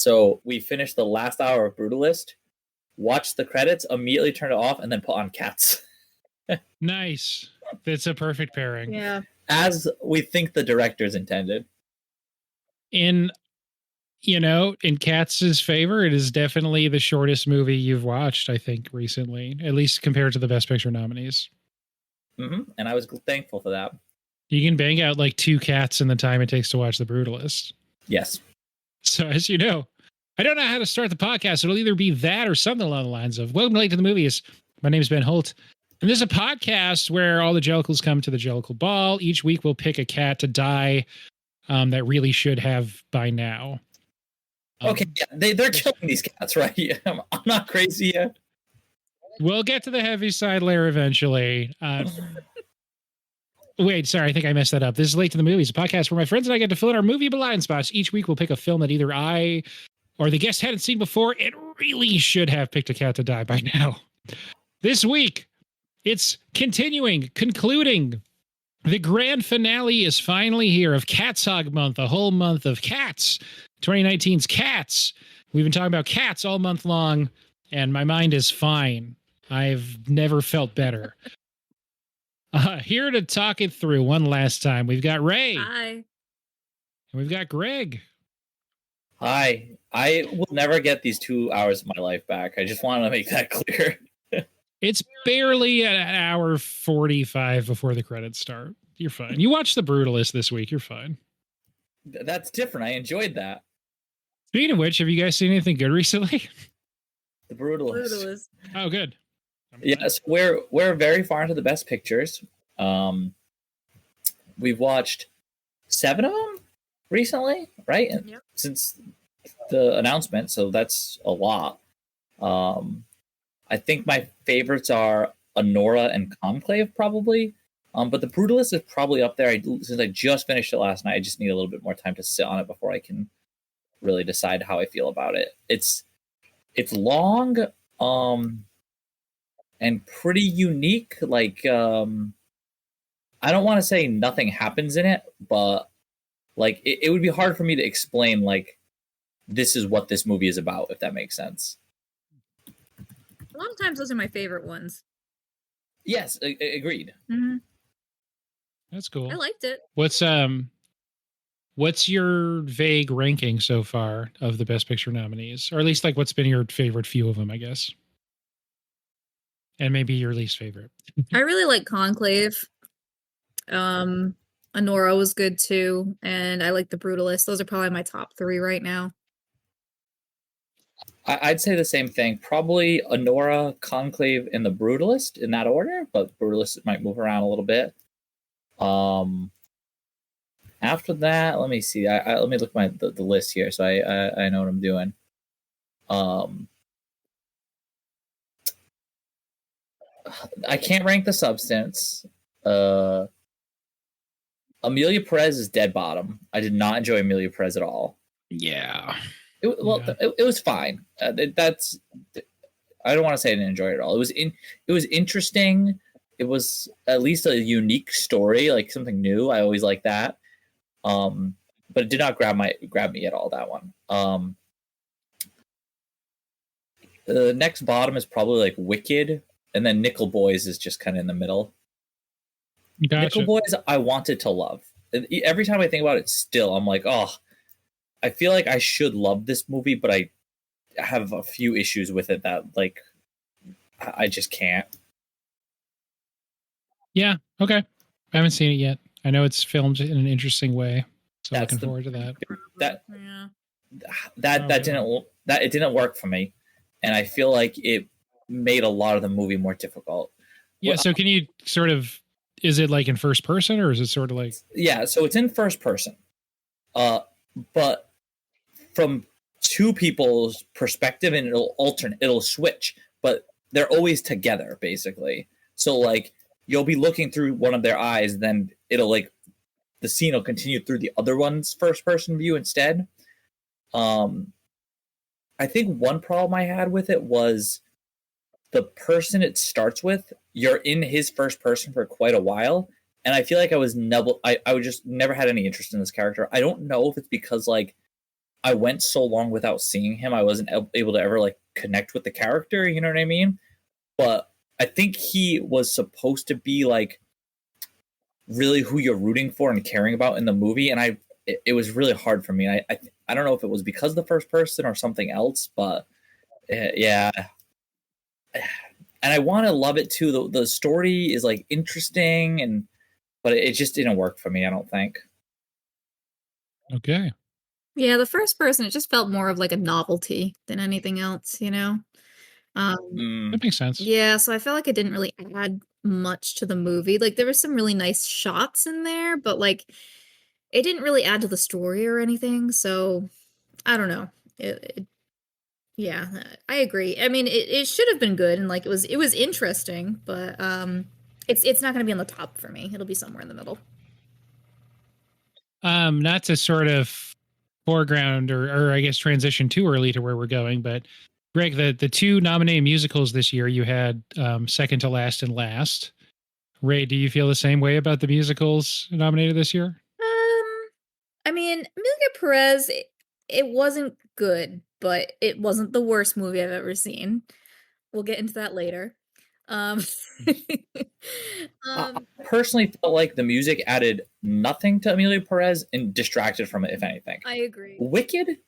So we finished the last hour of Brutalist, watched the credits, immediately turned it off, and then put on Cats. Nice. That's a perfect pairing. Yeah. As we think the directors intended. In Katz's favor, it is definitely the shortest movie you've watched, I think, recently, at least compared to the Best Picture nominees. Mm-hmm. And I was thankful for that. You can bang out like 2 cats in the time it takes to watch The Brutalist. Yes. So as you know, I don't know how to start the podcast. It'll either be that or something along the lines of, welcome late to the movies. My name is Ben Holt. And this is a podcast where all the jellicles come to the jellicle ball. Each week we'll pick a cat to die that really should have by now. Okay, yeah, they're killing these cats, right? I'm not crazy yet. We'll get to the heavy side layer eventually. Wait, sorry, I think I messed that up. This is Late to the Movies, a podcast where my friends and I get to fill in our movie blind spots. Each week we'll pick a film that either I or the guest hadn't seen before. It really should have picked a cat to die by now. This week, it's concluding. The grand finale is finally here of Catshog Month, a whole month of cats. 2019's Cats. We've been talking about cats all month long, and my mind is fine. I've never felt better. Here to talk it through one last time, we've got Ray. Hi. And we've got Greg. Hi. I will never get these 2 hours of my life back. I just wanted to make that clear. It's barely an hour 45 before the credits start. You're fine. You watched The Brutalist this week. You're fine. That's different. I enjoyed that. Speaking of which, have you guys seen anything good recently? The Brutalist. Oh, good. Yes, we're very far into the best pictures. We've watched 7 of them recently, right? Yep. Since the announcement, so that's a lot. I think my favorites are Honora and Conclave, probably. But The Brutalist is probably up there. Since I just finished it last night, I just need a little bit more time to sit on it before I can really decide how I feel about it. It's long, and pretty unique. Like, I don't want to say nothing happens in it, but like it would be hard for me to explain like this is what this movie is about, if that makes sense. A lot of times those are my favorite ones. Yes, agreed. Mm-hmm. That's cool. I liked it. What's your vague ranking so far of the Best Picture nominees? Or at least like what's been your favorite few of them, I guess. And maybe your least favorite. I really like Conclave. Honora was good too. And I like The Brutalist. Those are probably my top 3 right now. I'd say the same thing. Probably Honora, Conclave, and The Brutalist in that order, but Brutalist might move around a little bit. After that, let me see. Let me look at the list here, so I know what I'm doing. I can't rank The Substance. Amelia Perez is dead bottom. I did not enjoy Amelia Perez at all. Yeah. It was fine. That's. I don't want to say I didn't enjoy it at all. It was interesting. It was at least a unique story, like something new. I always like that. But it did not grab me at all, that one. The next bottom is probably like Wicked, and then Nickel Boys is just kind of in the middle. Gotcha. Nickel Boys, I wanted to love. Every time I think about it, still, I'm like, oh, I feel like I should love this movie, but I have a few issues with it that, like, I just can't. Yeah, okay. I haven't seen it yet. I know it's filmed in an interesting way, so looking forward to that. It didn't work for me, and I feel like it made a lot of the movie more difficult. Yeah, so can you sort of, is it like in first person, or is it sort of like... Yeah, so it's in first person, but from two people's perspective, and it'll switch, but they're always together, basically. So, like, you'll be looking through one of their eyes, then it'll, like, the scene will continue through the other one's first person view instead. I think one problem I had with it was the person it starts with, you're in his first person for quite a while, and I feel like I would just never had any interest in this character. I don't know if it's because, like, I went so long without seeing him, I wasn't able to ever like connect with the character. You know what I mean? But I think he was supposed to be like really who you're rooting for and caring about in the movie, and it was really hard for me. I don't know if it was because of the first person or something else, but yeah. And I want to love it too. The story is like interesting, but it just didn't work for me, I don't think. Okay. Yeah, the first person, it just felt more of like a novelty than anything else, you know? That makes sense. Yeah, so I felt like it didn't really add much to the movie. Like there were some really nice shots in there, but like it didn't really add to the story or anything. So I don't know. Yeah, I agree. I mean, it should have been good and like it was interesting, but it's not going to be on the top for me. It'll be somewhere in the middle. Not to sort of foreground or I guess transition too early to where we're going, but Greg, the two nominated musicals this year, you had Second to Last and Last. Ray, do you feel the same way about the musicals nominated this year? I mean, Amelia Perez, it wasn't good, but it wasn't the worst movie I've ever seen. We'll get into that later. I personally felt like the music added nothing to Amelia Perez and distracted from it, if anything. I agree. Wicked,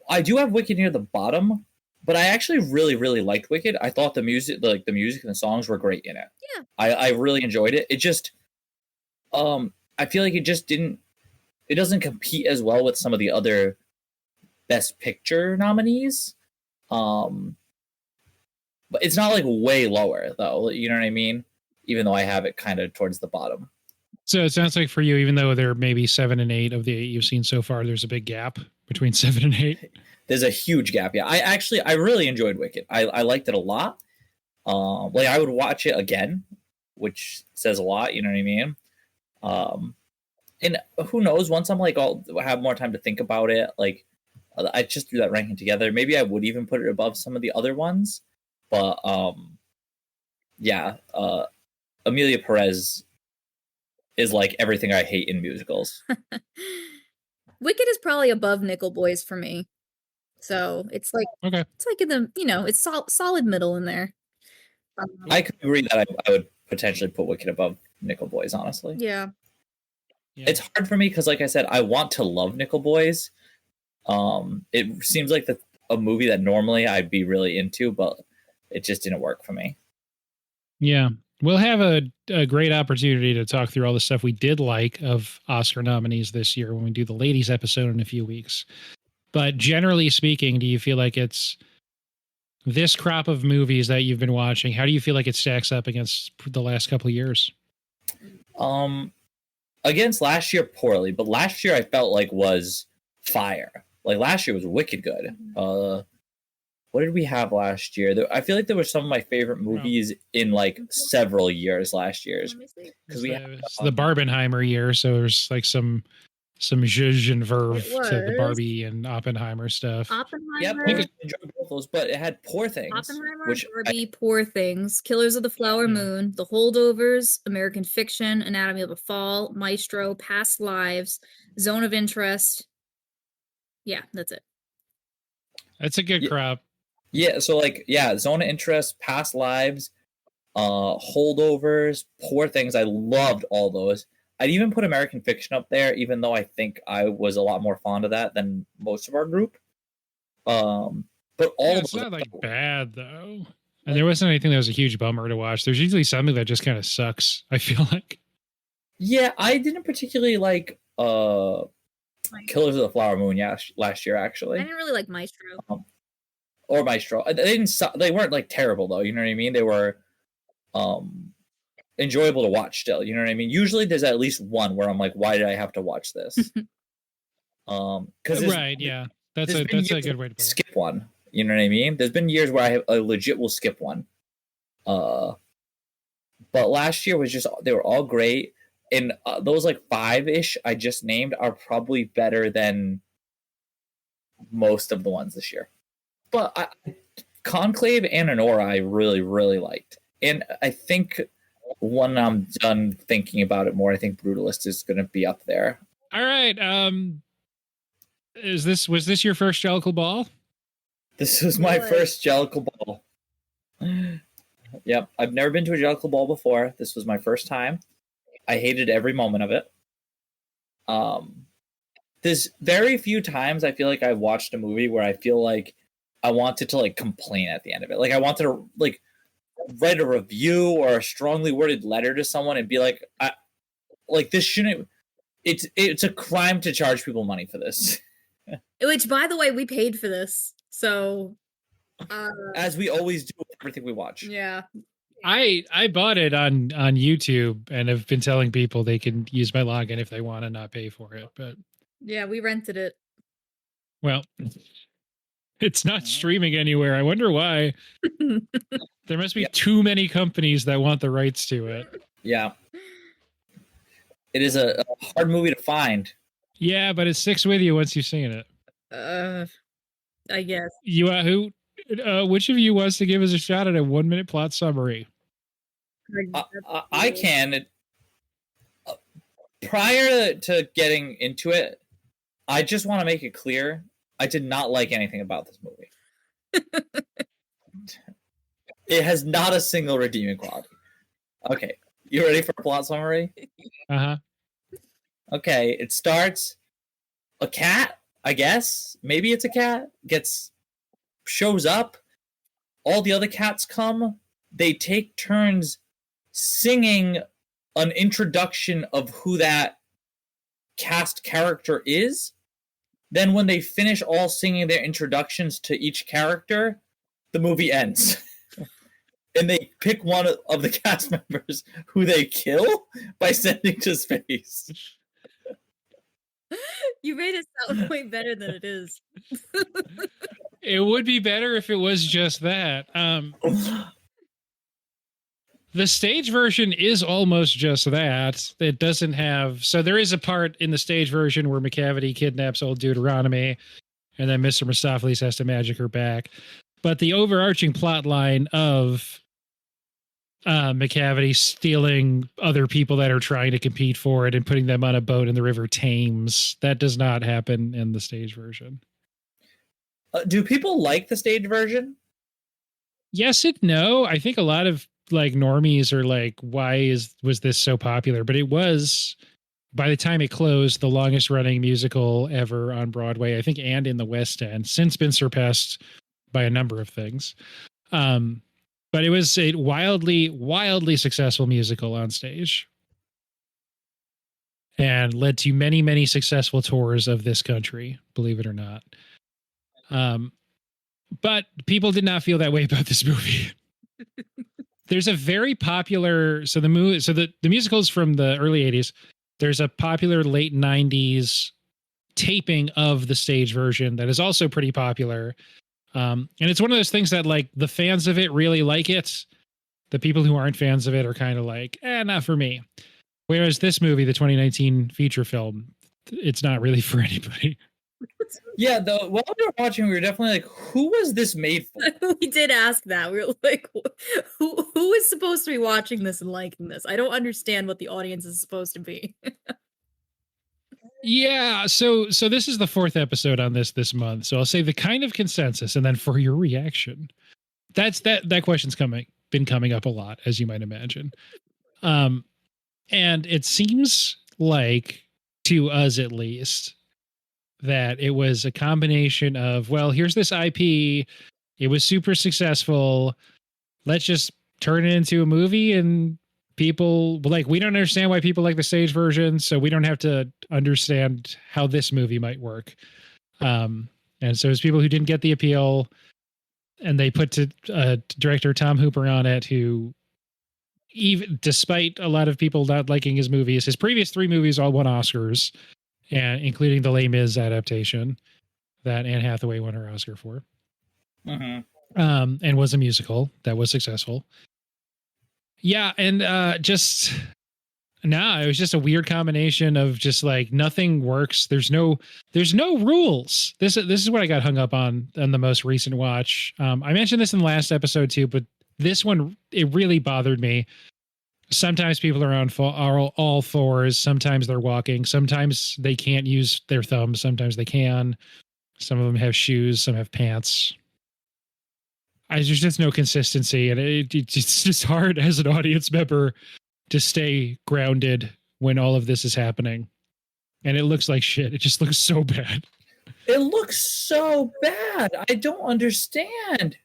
I do have Wicked near the bottom, but I actually really, really liked Wicked. I thought the music and the songs were great in it. Yeah. I really enjoyed it. It just, I feel like it doesn't compete as well with some of the other Best Picture nominees. But it's not like way lower though. You know what I mean? Even though I have it kind of towards the bottom. So it sounds like for you, even though there may be 7 and 8 of the 8 you've seen so far, there's a big gap between 7 and 8. There's a huge gap. Yeah, I really enjoyed Wicked. I liked it a lot. Like I would watch it again, which says a lot. You know what I mean? And who knows? Once I'm like, I'll have more time to think about it. Like, I just threw that ranking together. Maybe I would even put it above some of the other ones. But yeah, Amelia Perez is like everything I hate in musicals. Wicked is probably above Nickel Boys for me. So it's like Okay. It's like in the it's solid middle in there. I could agree that I would potentially put Wicked above Nickel Boys, honestly. Yeah. It's hard for me because, like I said, I want to love Nickel Boys. It seems like a movie that normally I'd be really into, but it just didn't work for me. Yeah. We'll have a great opportunity to talk through all the stuff we did like of Oscar nominees this year when we do the ladies episode in a few weeks. But generally speaking, do you feel like it's this crop of movies that you've been watching? How do you feel like it stacks up against the last couple of years? Against last year, poorly, but last year I felt like was fire. Like last year was wicked good. What did we have last year? I feel like there were some of my favorite movies in like several years last year's. Because it's the Barbenheimer year, so there's like some zhuzh and verve to the Barbie and Oppenheimer stuff. Oppenheimer. Yeah, I enjoyed both those, but it had Poor Things. Oppenheimer, Barbie, Poor Things, Killers of the Flower Moon, The Holdovers, American Fiction, Anatomy of a Fall, Maestro, Past Lives, Zone of Interest. Yeah, that's it. That's a good crop. Yeah, so like, Zone of Interest, Past Lives, Holdovers, Poor Things. I loved all those. I'd even put American Fiction up there, even though I think I was a lot more fond of that than most of our group. But all of it's not like bad though, and there wasn't anything that was a huge bummer to watch. There's usually something that just kind of sucks, I feel like. Yeah, I didn't particularly like Killers of the Flower Moon last year, actually. I didn't really like Maestro. Or Maestro. They weren't like terrible though, you know what I mean? They were enjoyable to watch still, you know what I mean? Usually there's at least one where I'm like, why did I have to watch this? Right, yeah. That's a good way to skip one. You know what I mean? There's been years where I legit will skip one. But last year was just, they were all great. And those like 5-ish I just named are probably better than most of the ones this year. But Conclave and Anora I really, really liked. And I think when I'm done thinking about it more, I think Brutalist is going to be up there. All right. Was this your first jellicle ball? This was my first jellicle ball. Yep, I've never been to a jellicle ball before. This was my first time. I hated every moment of it. There's very few times I feel like I watched a movie where I feel like I wanted to like complain at the end of it. Like I wanted to like write a review or a strongly worded letter to someone and be like, this shouldn't. It's a crime to charge people money for this. Which, by the way, we paid for this, so as we always do with everything we watch. Yeah. I bought it on YouTube and have been telling people they can use my login if they want to not pay for it. But yeah, we rented it. Well, it's not streaming anywhere. I wonder why. There must be too many companies that want the rights to it. Yeah. It is a hard movie to find. Yeah, but it sticks with you once you've seen it. I guess. Which of you wants to give us a shot at a 1-minute plot summary? I can. Prior to getting into it, I just want to make it clear, I did not like anything about this movie. It has not a single redeeming quality. Okay, you ready for a plot summary? Uh-huh. Okay, it starts, a cat, I guess, maybe it's a cat, shows up, all the other cats come, they take turns singing an introduction of who that cast character is. Then when they finish all singing their introductions to each character, the movie ends. And they pick one of the cast members who they kill by sending to space. You made it sound way better than it is. It would be better if it was just that. The stage version is almost just that. It doesn't have... So there is a part in the stage version where McCavity kidnaps old Deuteronomy, and then Mr. Mistopheles has to magic her back. But the overarching plot line of McCavity stealing other people that are trying to compete for it and putting them on a boat in the River Thames, that does not happen in the stage version. Do people like the stage version? Yes and no. I think a lot of like normies are like, why was this so popular? But it was, by the time it closed, the longest running musical ever on Broadway, I think, and in the West End, since been surpassed by a number of things. But it was a wildly, wildly successful musical on stage and led to many, many successful tours of this country, believe it or not. But people did not feel that way about this movie. There's a very popular, the musical's from the early 80s. There's a popular late 90s taping of the stage version that is also pretty popular. And it's one of those things that like the fans of it really like it. The people who aren't fans of it are kind of like, not for me. Whereas this movie, the 2019 feature film, it's not really for anybody. Yeah, while we were watching, we were definitely like, who was this made for? We did ask that. We were like, who is supposed to be watching this and liking this? I don't understand what the audience is supposed to be. Yeah, so this is the 4th episode on this month. So I'll say the kind of consensus, and then for your reaction, that question's been coming up a lot, as you might imagine. And it seems like, to us at least, that it was a combination of, well, here's this IP, it was super successful, let's just turn it into a movie, and people like, we don't understand why people like the stage version, so we don't have to understand how this movie might work. And so it's people who didn't get the appeal, and they put director Tom Hooper on it, who, even despite a lot of people not liking his movies, his previous 3 movies all won Oscars, and including the Les Mis adaptation that Anne Hathaway won her Oscar for. Mm-hmm. And was a musical that was successful. Yeah, and it was just a weird combination of just like nothing works. There's no rules. This is what I got hung up on the most recent watch. I mentioned this in the last episode too, but this one, it really bothered me. Sometimes people are are all fours. Sometimes they're walking. Sometimes they can't use their thumbs. Sometimes they can. Some of them have shoes. Some have pants. There's just no consistency, and it's just hard as an audience member to stay grounded when all of this is happening. And it looks like shit. It just looks so bad. It looks so bad. I don't understand.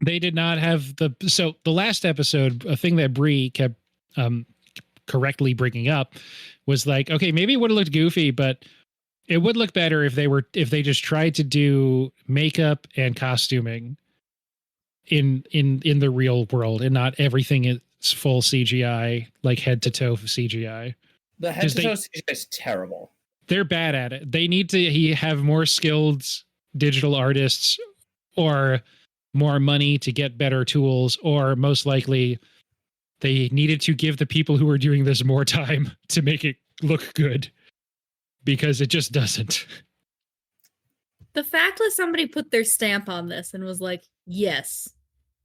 They did not have the last episode, a thing that Brie kept correctly bringing up was like, okay, maybe it would have looked goofy, but it would look better if they just tried to do makeup and costuming in the real world and not everything is full CGI, like head to toe CGI. The head to toe CGI is terrible. They're bad at it. They need to have more skilled digital artists or more money to get better tools, or most likely they needed to give the people who are doing this more time to make it look good, because it just doesn't. The fact that somebody put their stamp on this and was like, yes,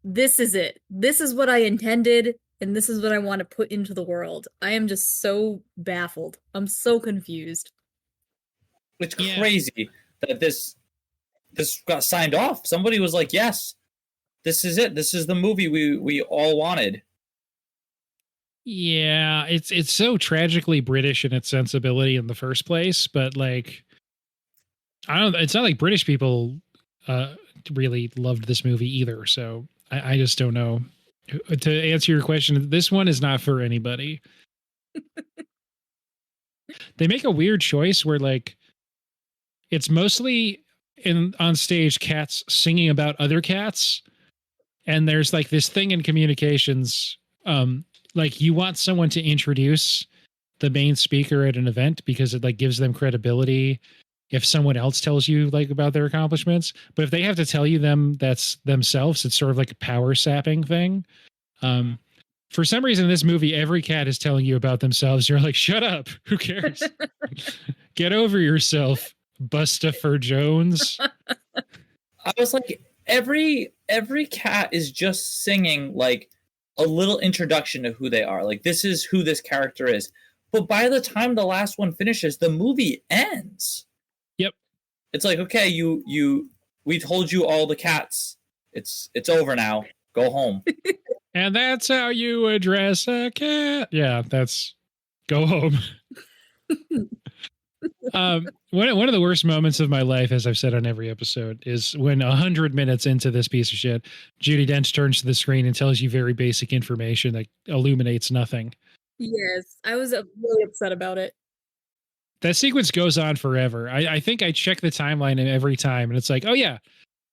this is it. This is what I intended, and this is what I want to put into the world. I am just so baffled. I'm so confused. It's crazy that this got signed off. Somebody was like, yes, this is it. This is the movie we all wanted. Yeah, it's so tragically British in its sensibility in the first place, but like, I don't. It's not like British people really loved this movie either. So I just don't know. To answer your question, this one is not for anybody. They make a weird choice where like it's mostly on stage cats singing about other cats, and there's like this thing in communications. Like you want someone to introduce the main speaker at an event because it like gives them credibility if someone else tells you like about their accomplishments. But if they have to tell you that's themselves, it's sort of like a power sapping thing. For some reason in this movie, every cat is telling you about themselves. You're like, shut up. Who cares? Get over yourself, Bustopher Jones. I was like, every cat is just singing like a little introduction to who they are. Like, this is who this character is. But by the time the last one finishes, the movie ends. Yep. It's like, okay, we told you all the cats. It's over now. Go home. And that's how you address a cat. Yeah, that's go home. One of the worst moments of my life, as I've said on every episode, is when 100 minutes into this piece of shit, Judi Dench turns to the screen and tells you very basic information that illuminates nothing. Yes, I was really upset about it. That sequence goes on forever. I think I check the timeline every time, and it's like, oh yeah,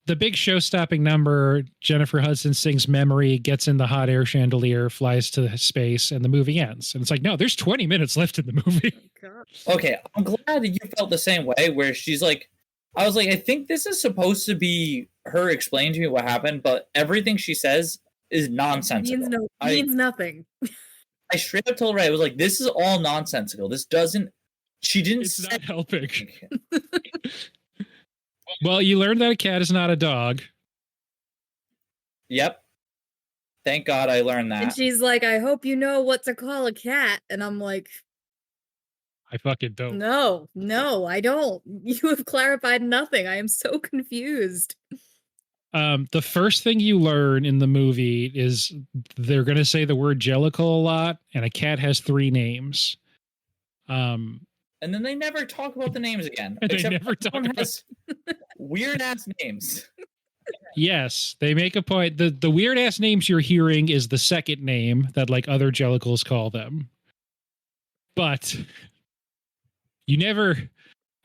the big show-stopping number, Jennifer Hudson sings Memory, gets in the hot air chandelier, flies to space, and the movie ends. And it's like, no, there's 20 minutes left in the movie. Okay, I'm glad that you felt the same way, where she's like, I was like, I think this is supposed to be her explaining to me what happened, but everything she says is nonsensical. Means nothing. I straight up told her, I was like, this is all nonsensical. This doesn't, she didn't It's not helping. Well, you learned that a cat is not a dog. Yep. Thank God I learned that. And she's like, I hope you know what to call a cat. And I'm like, I fucking don't. No, I don't. You have clarified nothing. I am so confused. The first thing you learn in the movie is they're going to say the word jellicle a lot, and a cat has 3 names. And then they never talk about the names again. They never talk about weird ass names. Yes, they make a point. The weird ass names you're hearing is the second name that like other jellicles call them. But you never,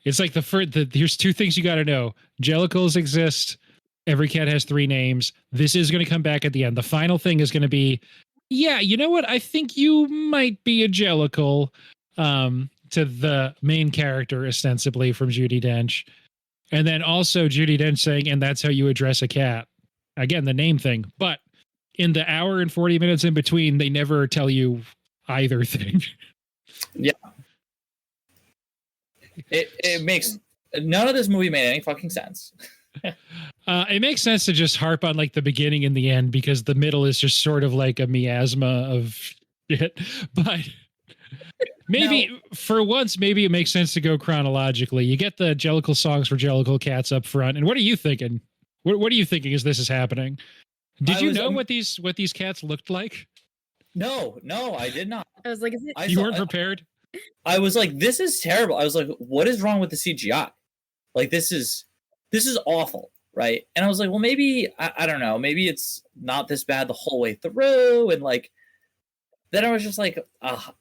it's like here's 2 things you got to know. Jellicles exist. Every cat has 3 names. This is going to come back at the end. The final thing is going to be, yeah, you know what? I think you might be a jellicle. To the main character, ostensibly from Judi Dench. And then also Judi Dench saying, and that's how you address a cat. Again, the name thing. But in the hour and 40 minutes in between, they never tell you either thing. Yeah. It makes, none of this movie made any fucking sense. It makes sense to just harp on like the beginning and the end because the middle is just sort of like a miasma of shit. But maybe for once, maybe it makes sense to go chronologically. You get the Jellicle songs for Jellicle cats up front. And what are you thinking? What are you thinking as this is happening? Did you know what these cats looked like? No, I did not. I was like, is it? You weren't prepared? I was like, this is terrible. I was like, what is wrong with the CGI? Like, this is awful, right? And I was like, well, maybe, I don't know, maybe it's not this bad the whole way through. And like, then I was just like,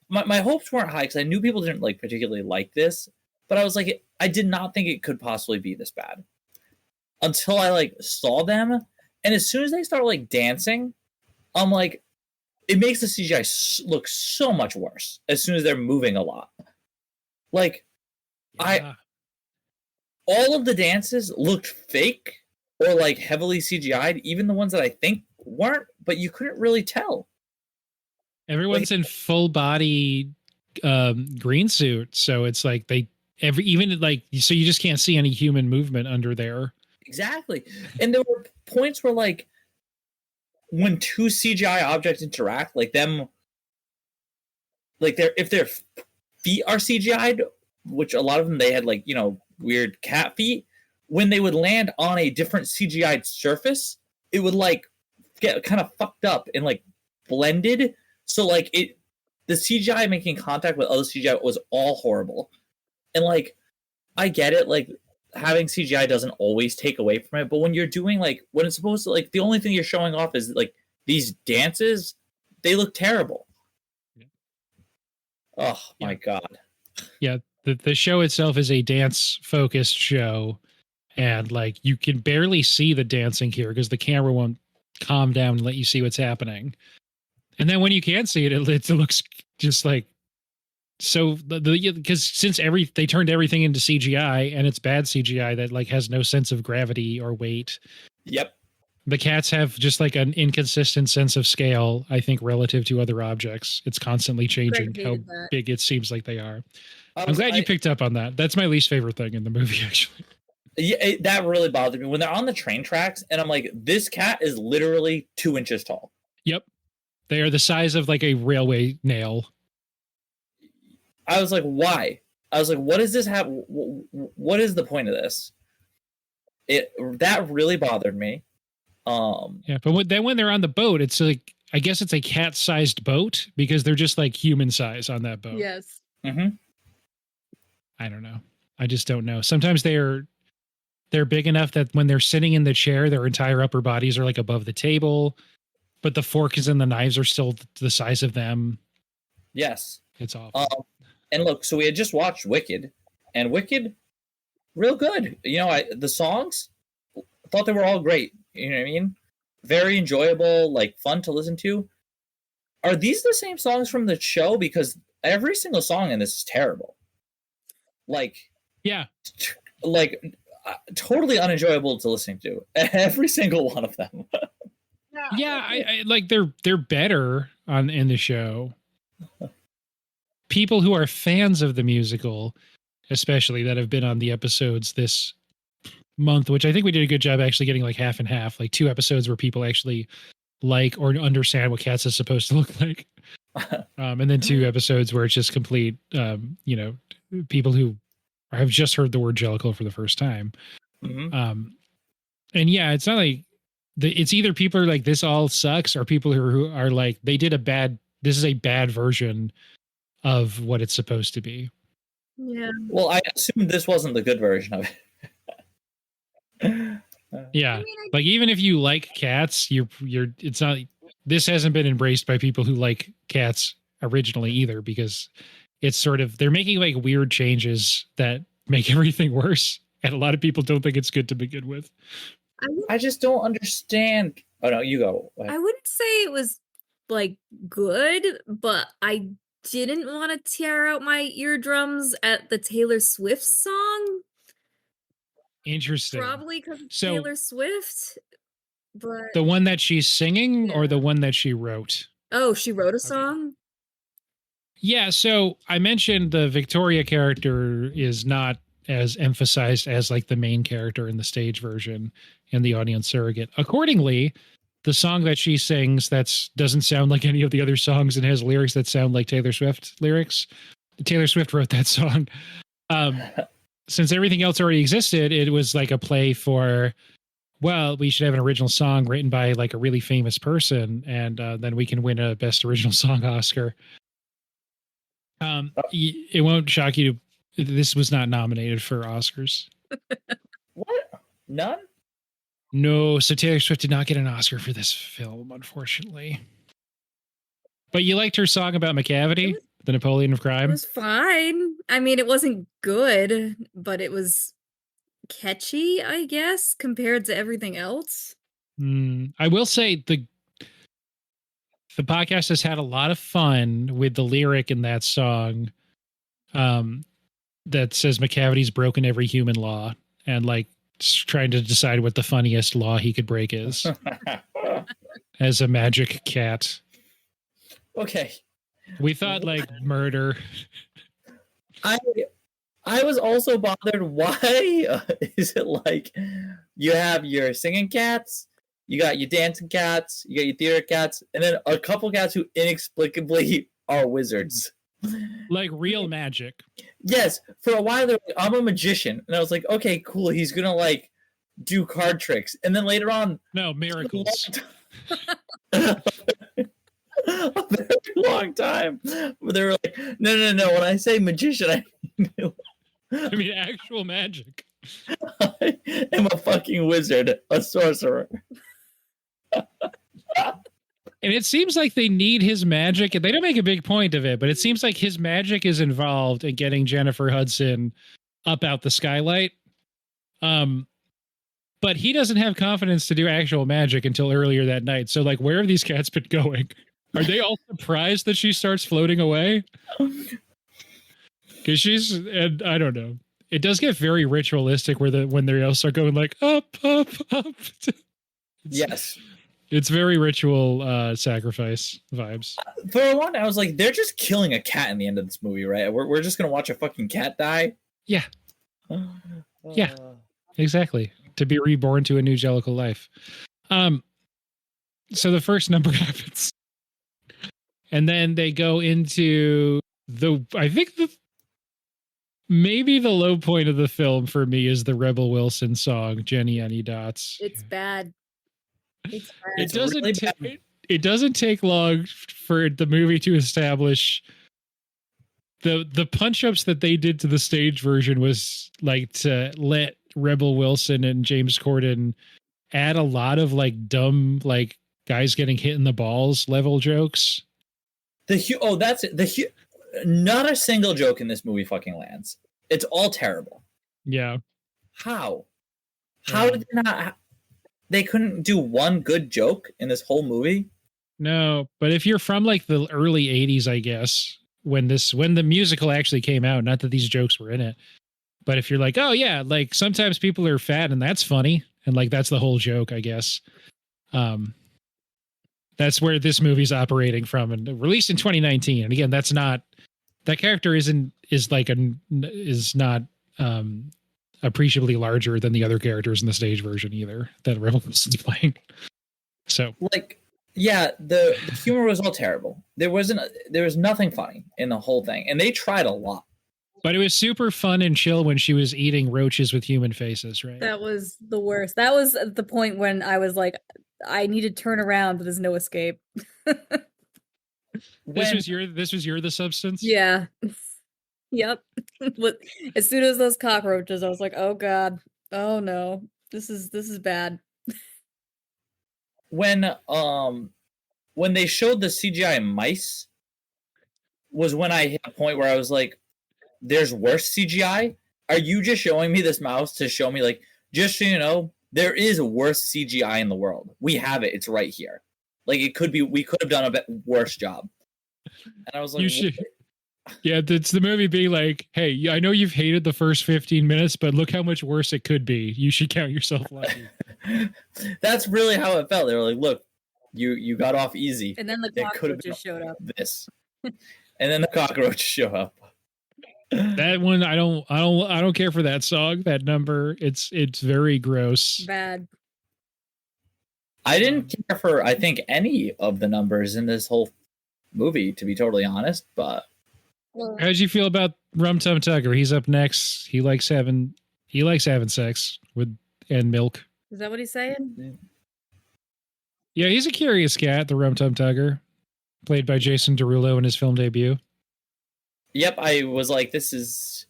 my hopes weren't high because I knew people didn't like particularly like this. But I was like, I did not think it could possibly be this bad until I like saw them. And as soon as they start like dancing, I'm like, it makes the CGI look so much worse as soon as they're moving a lot. Like, Yeah. all of the dances looked fake or like heavily CGI'd, even the ones that I think weren't, but you couldn't really tell. Everyone's in full body green suit, so it's like so you just can't see any human movement under there. Exactly. And there were points where like when two CGI objects interact, like them, like if their feet are CGI'd, which a lot of them they had like, weird cat feet, when they would land on a different CGI'd surface, it would like get kind of fucked up and like blended. So like the CGI making contact with other CGI was all horrible. And like, I get it, like having CGI doesn't always take away from it, but when you're doing like, when it's supposed to, like the only thing you're showing off is like these dances, they look terrible. Yeah. Oh my God. Yeah. The show itself is a dance focused show. And like, you can barely see the dancing here because the camera won't calm down and let you see what's happening. And then when you can see it, it looks just like, so because since they turned everything into CGI and it's bad CGI that like has no sense of gravity or weight. Yep. The cats have just like an inconsistent sense of scale, I think, relative to other objects. It's constantly changing how big it seems like they are. I'm glad you picked up on that. That's my least favorite thing in the movie, actually. Yeah, that really bothered me when they're on the train tracks and I'm like, this cat is literally 2 inches tall. Yep. They are the size of like a railway nail. I was like, why? I was like, what does this have? What is the point of this? That really bothered me. Yeah, but then when they're on the boat, it's like, I guess it's a cat-sized boat because they're just like human size on that boat. Yes. Mm-hmm. I don't know. I just don't know. Sometimes they're big enough that when they're sitting in the chair, their entire upper bodies are like above the table, but the forks and the knives are still the size of them. Yes. It's awful. And look, so we had just watched Wicked, and Wicked, real good. The songs, I thought they were all great. You know what I mean? Very enjoyable, like fun to listen to. Are these the same songs from the show? Because every single song in this is terrible. Like, yeah, totally unenjoyable to listen to. Every single one of them. Yeah, I like they're better in the show. People who are fans of the musical, especially that have been on the episodes this month, which I think we did a good job actually getting like half and half, like 2 episodes where people actually like or understand what Cats is supposed to look like. And then 2 episodes where it's just complete, people who have just heard the word Jellicle for the first time. Mm-hmm. And yeah, it's not like it's either people are like, this all sucks, or people who are like, this is a bad version of what it's supposed to be. Yeah. Well, I assume this wasn't the good version of it. Yeah. Like, even if you like Cats, it's not, this hasn't been embraced by people who like Cats originally either, because it's sort of, they're making like weird changes that make everything worse. And a lot of people don't think it's good to begin with. I just don't understand. Oh no, you go. I wouldn't say it was like good, but I didn't want to tear out my eardrums at the Taylor Swift song. Interesting. Probably because of Taylor Swift. But the one that she's singing, or the one that she wrote? Oh, she wrote a song? Yeah, so I mentioned the Victoria character is not as emphasized as like the main character in the stage version and the audience surrogate. Accordingly, the song that she sings doesn't sound like any of the other songs and has lyrics that sound like Taylor Swift lyrics. Taylor Swift wrote that song. Since everything else already existed, it was like a play for, well, we should have an original song written by like a really famous person, and then we can win a Best Original Song Oscar. It won't shock you. This was not nominated for Oscars. What? None? No, so Taylor Swift did not get an Oscar for this film, unfortunately. But you liked her song about McCavity, the Napoleon of Crime? It was fine. I mean, it wasn't good, but it was catchy, I guess, compared to everything else. I will say the podcast has had a lot of fun with the lyric in that song that says McCavity's broken every human law, and like trying to decide what the funniest law he could break is as a magic cat. Okay. We thought like murder. I was also bothered. Why is it like you have your singing cats, you got your dancing cats, you got your theater cats, and then a couple cats who inexplicably are wizards? Like real magic. Yes. For a while, they're like, I'm a magician. And I was like, okay, cool. He's going to like do card tricks. And then later on, no, miracles. A very long time. But they were like, no. When I say magician, I mean actual magic. I am a fucking wizard, a sorcerer. And it seems like they need his magic, and they don't make a big point of it, but it seems like his magic is involved in getting Jennifer Hudson up out the skylight. But he doesn't have confidence to do actual magic until earlier that night. So like, where have these cats been going? Are they all surprised that she starts floating away? Because and I don't know. It does get very ritualistic when they all start going like up. Yes. It's very ritual sacrifice vibes. For a while, I was like, they're just killing a cat in the end of this movie, right? We're just going to watch a fucking cat die? Yeah. Yeah, exactly. To be reborn to a new jellicle life. So the first number happens. And then they go into maybe the low point of the film for me is the Rebel Wilson song, Jenny Any Dots. It's bad. It's bad. It doesn't take long for the movie to establish the punch-ups that they did to the stage version was like to let Rebel Wilson and James Corden add a lot of like dumb like guys getting hit in the balls level jokes. Not a single joke in this movie fucking lands. It's all terrible. Yeah. How did they not? They couldn't do one good joke in this whole movie? No, but if you're from like the early 80s, I guess, when the musical actually came out, not that these jokes were in it, but if you're like, oh yeah, like sometimes people are fat and that's funny, and like that's the whole joke, I guess. That's where this movie's operating from, and released in 2019. And again, that character is not appreciably larger than the other characters in the stage version either that Rebel Wilson's playing. So like, yeah, the humor was all terrible. There was nothing funny in the whole thing, and they tried a lot. But it was super fun and chill when she was eating roaches with human faces, right? That was the worst. That was the point when I was like, I need to turn around, but there's no escape. This was your the substance? Yeah. Yep. As soon as those cockroaches, I was like, oh god. Oh no. This is bad. When they showed the CGI mice was when I hit a point where I was like, there's worse CGI? Are you just showing me this mouse to show me like, just so you know, there is worse CGI in the world. We have it. It's right here. Like we could have done a bit worse job. And I was like, yeah, it's the movie being like, hey, I know you've hated the first 15 minutes, but look how much worse it could be. You should count yourself lucky. That's really how it felt. They were like, look, you got off easy. And then the cockroaches showed up. This. And then the cockroaches show up. That one, I don't care for that song. That number, it's very gross. Bad. I didn't care for, I think, any of the numbers in this whole movie, to be totally honest. But how'd you feel about Rum Tum Tugger? He's up next. He likes having sex with and milk. Is that what he's saying? Yeah, he's a curious cat, the Rum Tum Tugger, played by Jason Derulo in his film debut. Yep, I was like, it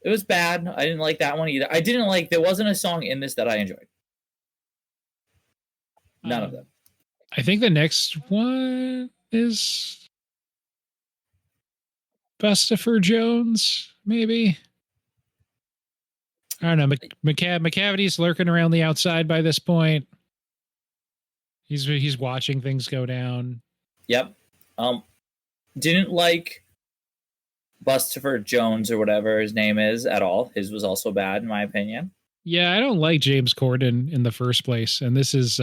was bad. I didn't like that one either. There wasn't a song in this that I enjoyed. None of them. I think the next one is Bustopher Jones, maybe. I don't know. McCavity's lurking around the outside by this point. He's watching things go down. Yep. Didn't like Bustopher Jones or whatever his name is at all. His was also bad in my opinion. Yeah, I don't like James Corden in the first place, and this is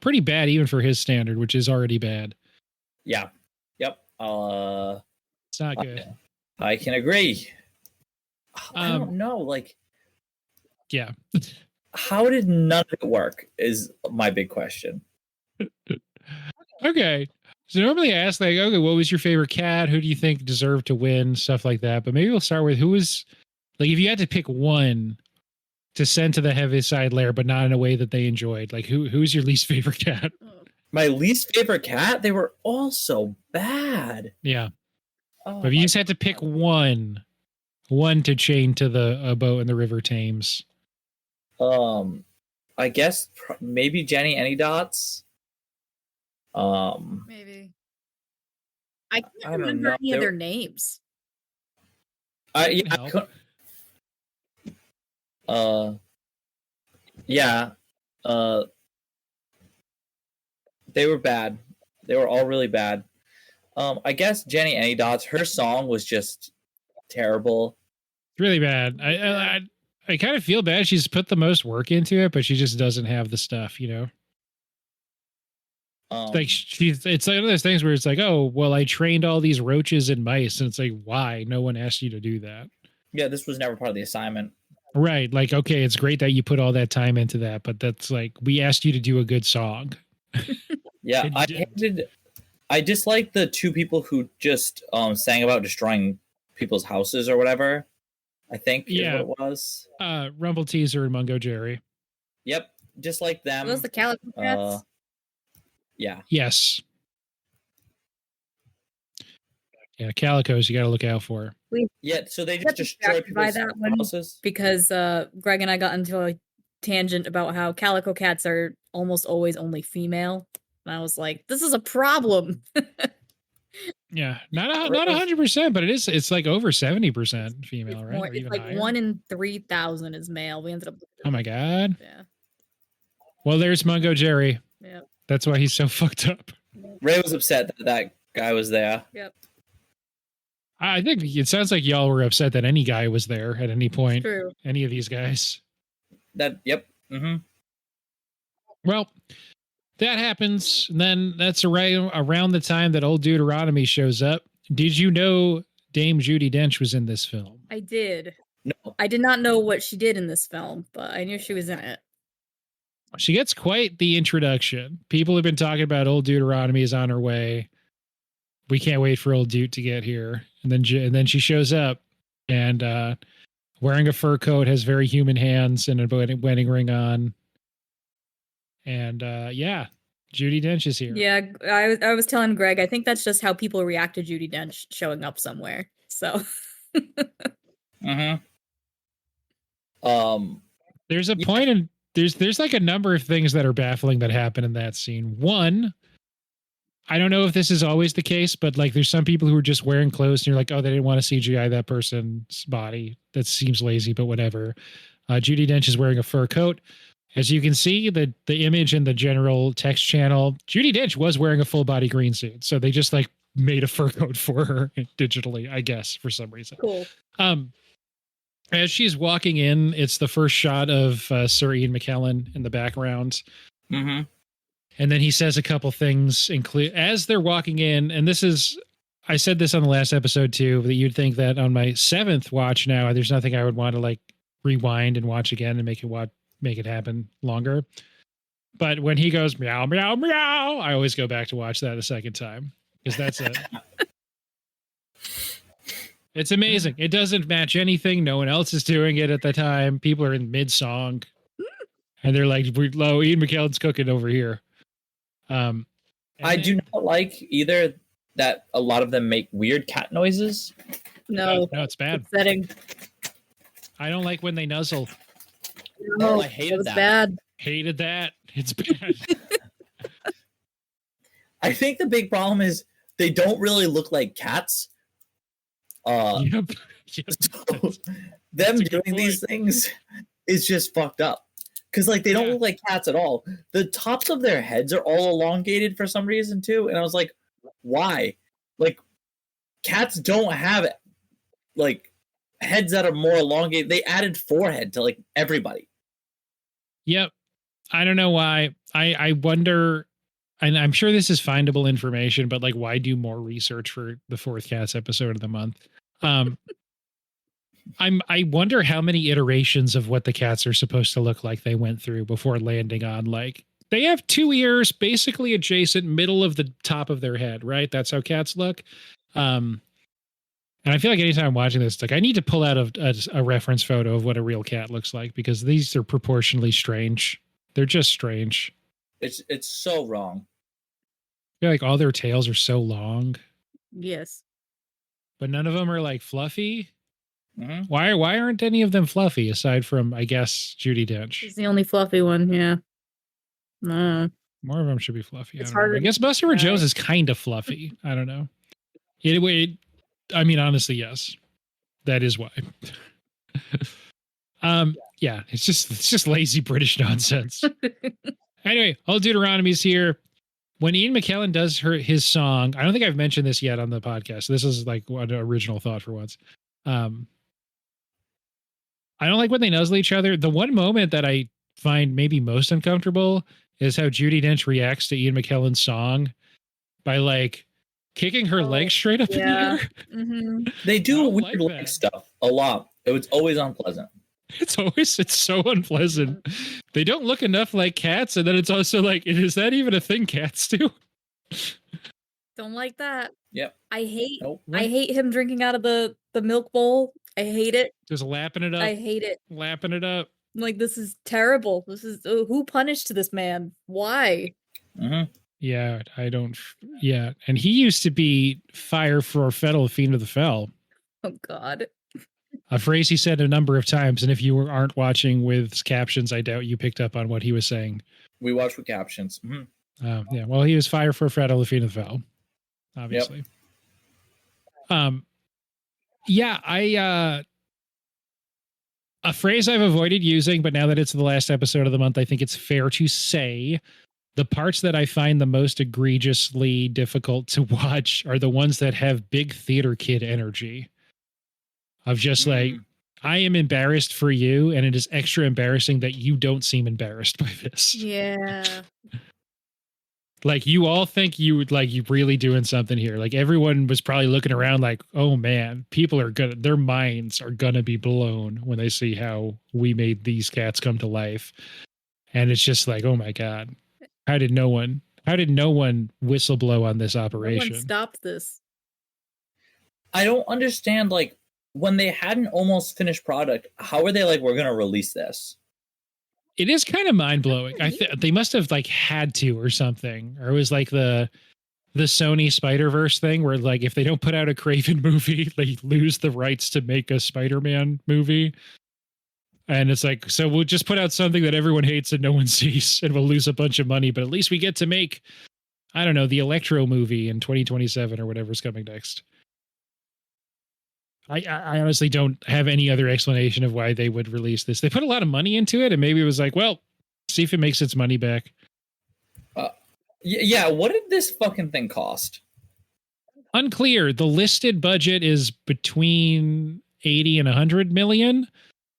pretty bad even for his standard, which is already bad. Yeah. Yep. It's not good. I can agree. I don't know. Like, yeah. How did none of it work is my big question. Okay. So normally I ask, like, okay, what was your favorite cat? Who do you think deserved to win? Stuff like that. But maybe we'll start with who was, like, if you had to pick one to send to the Heaviside Lair, but not in a way that they enjoyed, like, who's your least favorite cat? My least favorite cat? They were all so bad. Yeah. But if you just had to pick one to chain to the boat in the River Thames. I guess maybe Jenny Anydots. Maybe. I can't remember any of their names. They were bad. They were all really bad. I guess Jenny Anydots, her song was just terrible. It's really bad. I kind of feel bad. She's put the most work into it, but she just doesn't have the stuff, you know? It's like one of those things where it's like, oh, well, I trained all these roaches and mice. And it's like, why? No one asked you to do that. Yeah, this was never part of the assignment. Right. Like, okay, it's great that you put all that time into that, but that's like, we asked you to do a good song. Yeah, I dislike the two people who just sang about destroying people's houses or whatever. I think is what it was. Rumble Teaser and Mungo Jerry. Yep, just like them. Those the Calico Cats? Yeah. Yes. Yeah, calicos you got to look out for. Yeah, so they just destroy people's houses. Because Greg and I got into a tangent about how calico cats are almost always only female. And I was like, this is a problem. Yeah, not 100%, but it's like over 70% female, right? More, it's like higher. 1 in 3,000 is male. We ended up. Oh my god. Yeah. Well, there's Mungo Jerry. Yeah. That's why he's so fucked up. Ray was upset that guy was there. Yep. I think it sounds like y'all were upset that any guy was there at any point. True. Any of these guys. Yep. Mm-hmm. Well, that happens. And then that's around the time that old Deuteronomy shows up. Did you know Dame Judi Dench was in this film? I did. No. I did not know what she did in this film, but I knew she was in it. She gets quite the introduction. People have been talking about old Deuteronomy is on her way. We can't wait for old Dude to get here. And then she shows up and wearing a fur coat, has very human hands and a wedding ring on. And Judi Dench is here. Yeah, I was telling Greg, I think that's just how people react to Judi Dench showing up somewhere. So. Mm-hmm. There's a point in there's like a number of things that are baffling that happen in that scene. One, I don't know if this is always the case, but like there's some people who are just wearing clothes and you're like, oh, they didn't want to CGI that person's body. That seems lazy, but whatever. Judi Dench is wearing a fur coat. As you can see, the image in the general text channel, Judi Dench was wearing a full body green suit. So they just like made a fur coat for her digitally, I guess, for some reason. Cool. As she's walking in, it's the first shot of Sir Ian McKellen in the background. Mm-hmm. And then he says a couple things as they're walking in. And this is, I said this on the last episode too, that you'd think that on my 7th watch now, there's nothing I would want to like rewind and watch again and make it happen longer. But when he goes meow meow meow, I always go back to watch that a second time because that's it. It's amazing. It doesn't match anything. No one else is doing it at the time. People are in mid song, and they're like, "Low, Ian McKellen's cooking over here." I do not like either that a lot of them make weird cat noises. No, it's bad. Upsetting. I don't like when they nuzzle. No, I hated that. Bad. Hated that. It's bad. I think the big problem is they don't really look like cats. Yep. So them doing these things is just fucked up. Because like they don't look like cats at all. The tops of their heads are all elongated for some reason too. And I was like, why? Like cats don't have like heads that are more elongated. They added forehead to like everybody. Yep. I don't know why. I wonder, and I'm sure this is findable information, but like why do more research for the 4th Cats episode of the month? I wonder how many iterations of what the cats are supposed to look like they went through before landing on like they have 2 ears basically adjacent middle of the top of their head, right? That's how cats look. And I feel like anytime I'm watching this, like I need to pull out a reference photo of what a real cat looks like because these are proportionally strange. They're just strange. It's so wrong. I feel like all their tails are so long. Yes. But none of them are like fluffy. Mm-hmm. Why aren't any of them fluffy aside from, I guess, Judi Dench? She's the only fluffy one, yeah. No. More of them should be fluffy. It's I don't know. harder I guess Buster Jones is kind of fluffy. I don't know. I mean, honestly, yes. That is why. Yeah, it's just lazy British nonsense. Anyway, Old Deuteronomy's here. When Ian McKellen does his song, I don't think I've mentioned this yet on the podcast. This is like an original thought for once. I don't like when they nuzzle each other. The one moment that I find maybe most uncomfortable is how Judi Dench reacts to Ian McKellen's song by like kicking her legs straight up in the air. Mm-hmm. They do weird leg stuff a lot. It's always unpleasant. It's so unpleasant. They don't look enough like cats, and then it's also like, is that even a thing cats do? Don't like that. Yep. I hate him drinking out of the milk bowl. I hate it. Just lapping it up. I hate it. Lapping it up. I'm like, this is terrible. This is who punished this man? Why? Mm-hmm. Yeah, I don't. Yeah, and he used to be fire for fettle, fiend of the fell. Oh God. A phrase he said a number of times, and if you aren't watching with captions, I doubt you picked up on what he was saying. We watched with captions. Mm-hmm. Yeah, well, he was fire for fettle, fiend of the fell, obviously. Yep. Yeah, a phrase I've avoided using, but now that it's the last episode of the month, I think it's fair to say the parts that I find the most egregiously difficult to watch are the ones that have big theater kid energy. Of just like, I am embarrassed for you, and it is extra embarrassing that you don't seem embarrassed by this. Yeah. Like you all think you really doing something here. Like everyone was probably looking around like, oh man, their minds are gonna be blown when they see how we made these cats come to life. And it's just like, oh my God, how did no one whistle blow on this operation? No one stopped this. I don't understand, like, when they had an almost finished product, how are they like, we're going to release this? It is kind of mind blowing. They must have like had to or something, or it was like the Sony Spider-Verse thing where like, if they don't put out a Craven movie, they lose the rights to make a Spider-Man movie. And it's like, so we'll just put out something that everyone hates and no one sees, and we'll lose a bunch of money, but at least we get to make, I don't know, the Electro movie in 2027 or whatever's coming next. I honestly don't have any other explanation of why they would release this. They put a lot of money into it, and maybe it was like, well, see if it makes its money back. Yeah, what did this fucking thing cost? Unclear. The listed budget is between 80 and 100 million,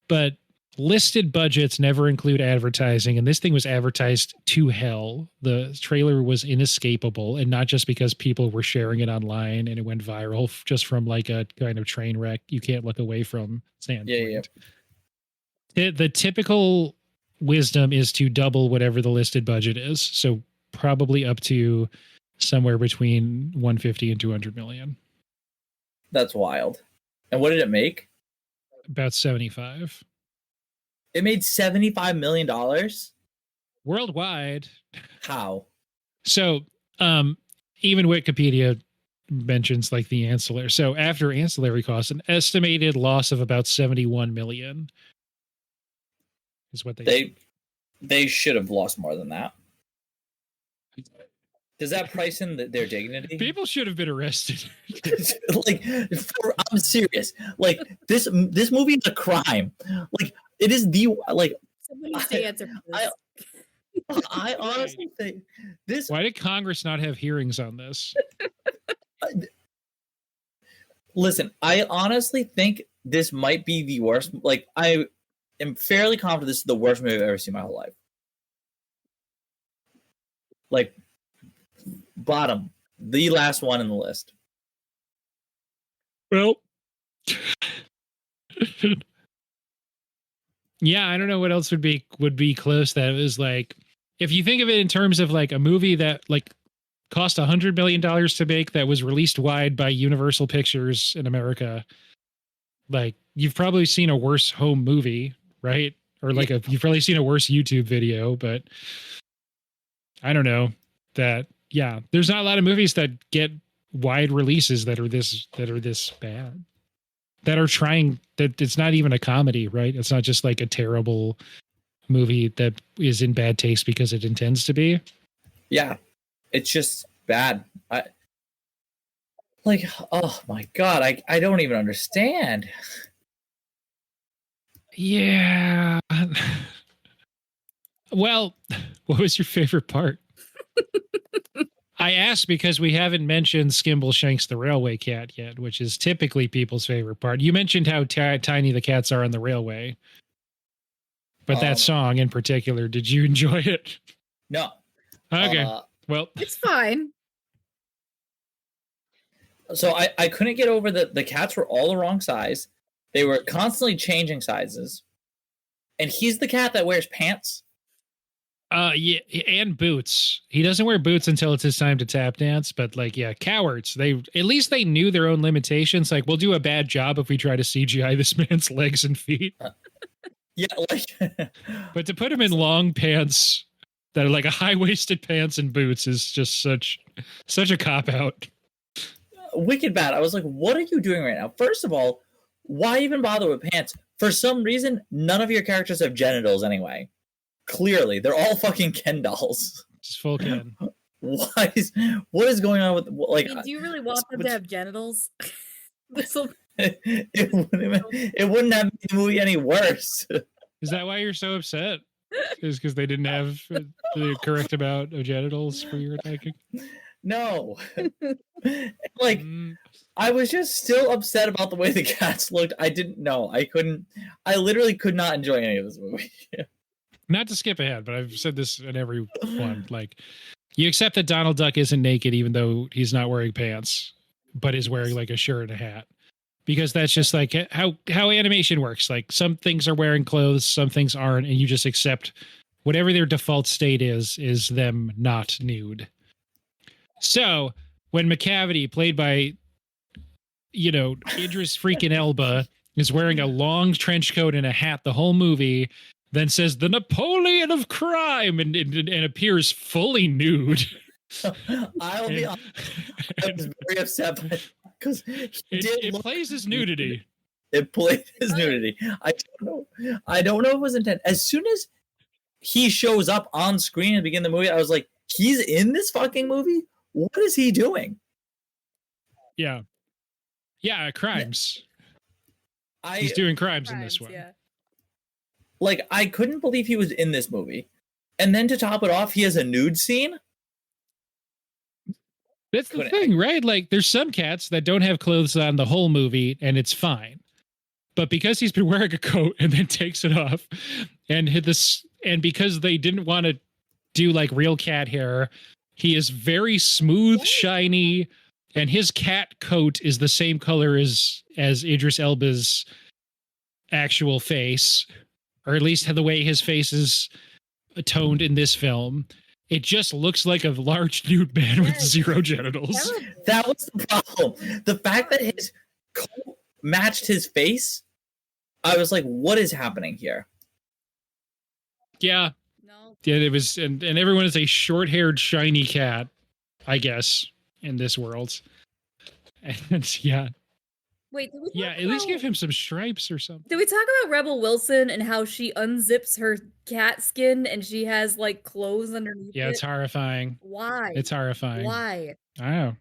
but listed budgets never include advertising, and this thing was advertised to hell. The trailer was inescapable, and not just because people were sharing it online and it went viral, just from like a kind of train wreck you can't look away from standpoint. The typical wisdom is to double whatever the listed budget is, so probably up to somewhere between 150 and 200 million. That's wild. And what did it make? About 75. It made $75 million worldwide. How? So, even Wikipedia mentions like the ancillary. So after ancillary costs, an estimated loss of about 71 million is what they should have lost more than that. Does that price in their dignity? People should have been arrested. Like, I'm serious. Like this movie is a crime. Like it is the like. I honestly think this. Why did Congress not have hearings on this? Listen, I honestly think this might be the worst. Like, I am fairly confident this is the worst movie I've ever seen in my whole life. Like, bottom, the last one in the list. Well, yeah, I don't know what else would be close. That was like, if you think of it in terms of like a movie that like cost $100 million to make, that was released wide by Universal Pictures in America, like you've probably seen a worse home movie, right? Or like you've probably seen a worse YouTube video, but I don't know that. Yeah, there's not a lot of movies that get wide releases that are this bad. That are trying, that it's not even a comedy, right? It's not just like a terrible movie that is in bad taste because it intends to be. Yeah, it's just bad. Oh my God, I don't even understand. Yeah. Well, what was your favorite part? I asked because we haven't mentioned Skimble Shanks the Railway Cat yet, which is typically people's favorite part. You mentioned how tiny the cats are on the railway. But that song in particular, did you enjoy it? No. Okay. Well, it's fine. So I couldn't get over that the cats were all the wrong size. They were constantly changing sizes. And he's the cat that wears pants. Yeah, and boots. He doesn't wear boots until it's his time to tap dance, but like, yeah, cowards. At least they knew their own limitations. Like, we'll do a bad job if we try to CGI this man's legs and feet. Yeah, like but to put him in long pants that are like a high-waisted pants and boots is just such a cop-out. Wicked bad. I was like, what are you doing right now? First of all, why even bother with pants? For some reason, none of your characters have genitals anyway. Clearly, they're all fucking Ken dolls. Just full Ken. What is going on with like? I mean, do you really want them to have genitals? It wouldn't have made the movie any worse. Is that why you're so upset? Is because they didn't have the correct amount of genitals for your attacking? No. Like, I was just still upset about the way the cats looked. I didn't know. I literally could not enjoy any of this movie. Not to skip ahead, but I've said this in every one. Like, you accept that Donald Duck isn't naked even though he's not wearing pants, but is wearing like a shirt and a hat. Because that's just like how animation works. Like, some things are wearing clothes, some things aren't, and you just accept whatever their default state is them not nude. So when McCavity, played by, Idris freaking Elba, is wearing a long trench coat and a hat the whole movie, then says the Napoleon of crime and appears fully nude. I'll be honest, I was very upset because it plays his nudity. It played his nudity. I don't know if it was intent. As soon as he shows up on screen at the beginning of the movie, I was like, he's in this fucking movie? What is he doing? Yeah. Yeah, crimes. He's doing crimes in this one. Yeah. Like, I couldn't believe he was in this movie. And then to top it off, he has a nude scene? That's the thing, right? Like, there's some cats that don't have clothes on the whole movie, and it's fine. But because he's been wearing a coat and then takes it off and hit this, and because they didn't want to do like real cat hair, he is very smooth, shiny, and his cat coat is the same color as Idris Elba's actual face, or at least the way his face is toned in this film. It just looks like a large nude man with zero genitals. That was the problem. The fact that his coat matched his face, I was like, what is happening here? Yeah. No. Yeah, it was, and everyone is a short-haired, shiny cat, I guess, in this world. And yeah. Wait, did we Yeah, at least give him some stripes or something. Did we talk about Rebel Wilson and how she unzips her cat skin and she has like clothes underneath Yeah, it? it's horrifying. Why? It's horrifying. Why? I know.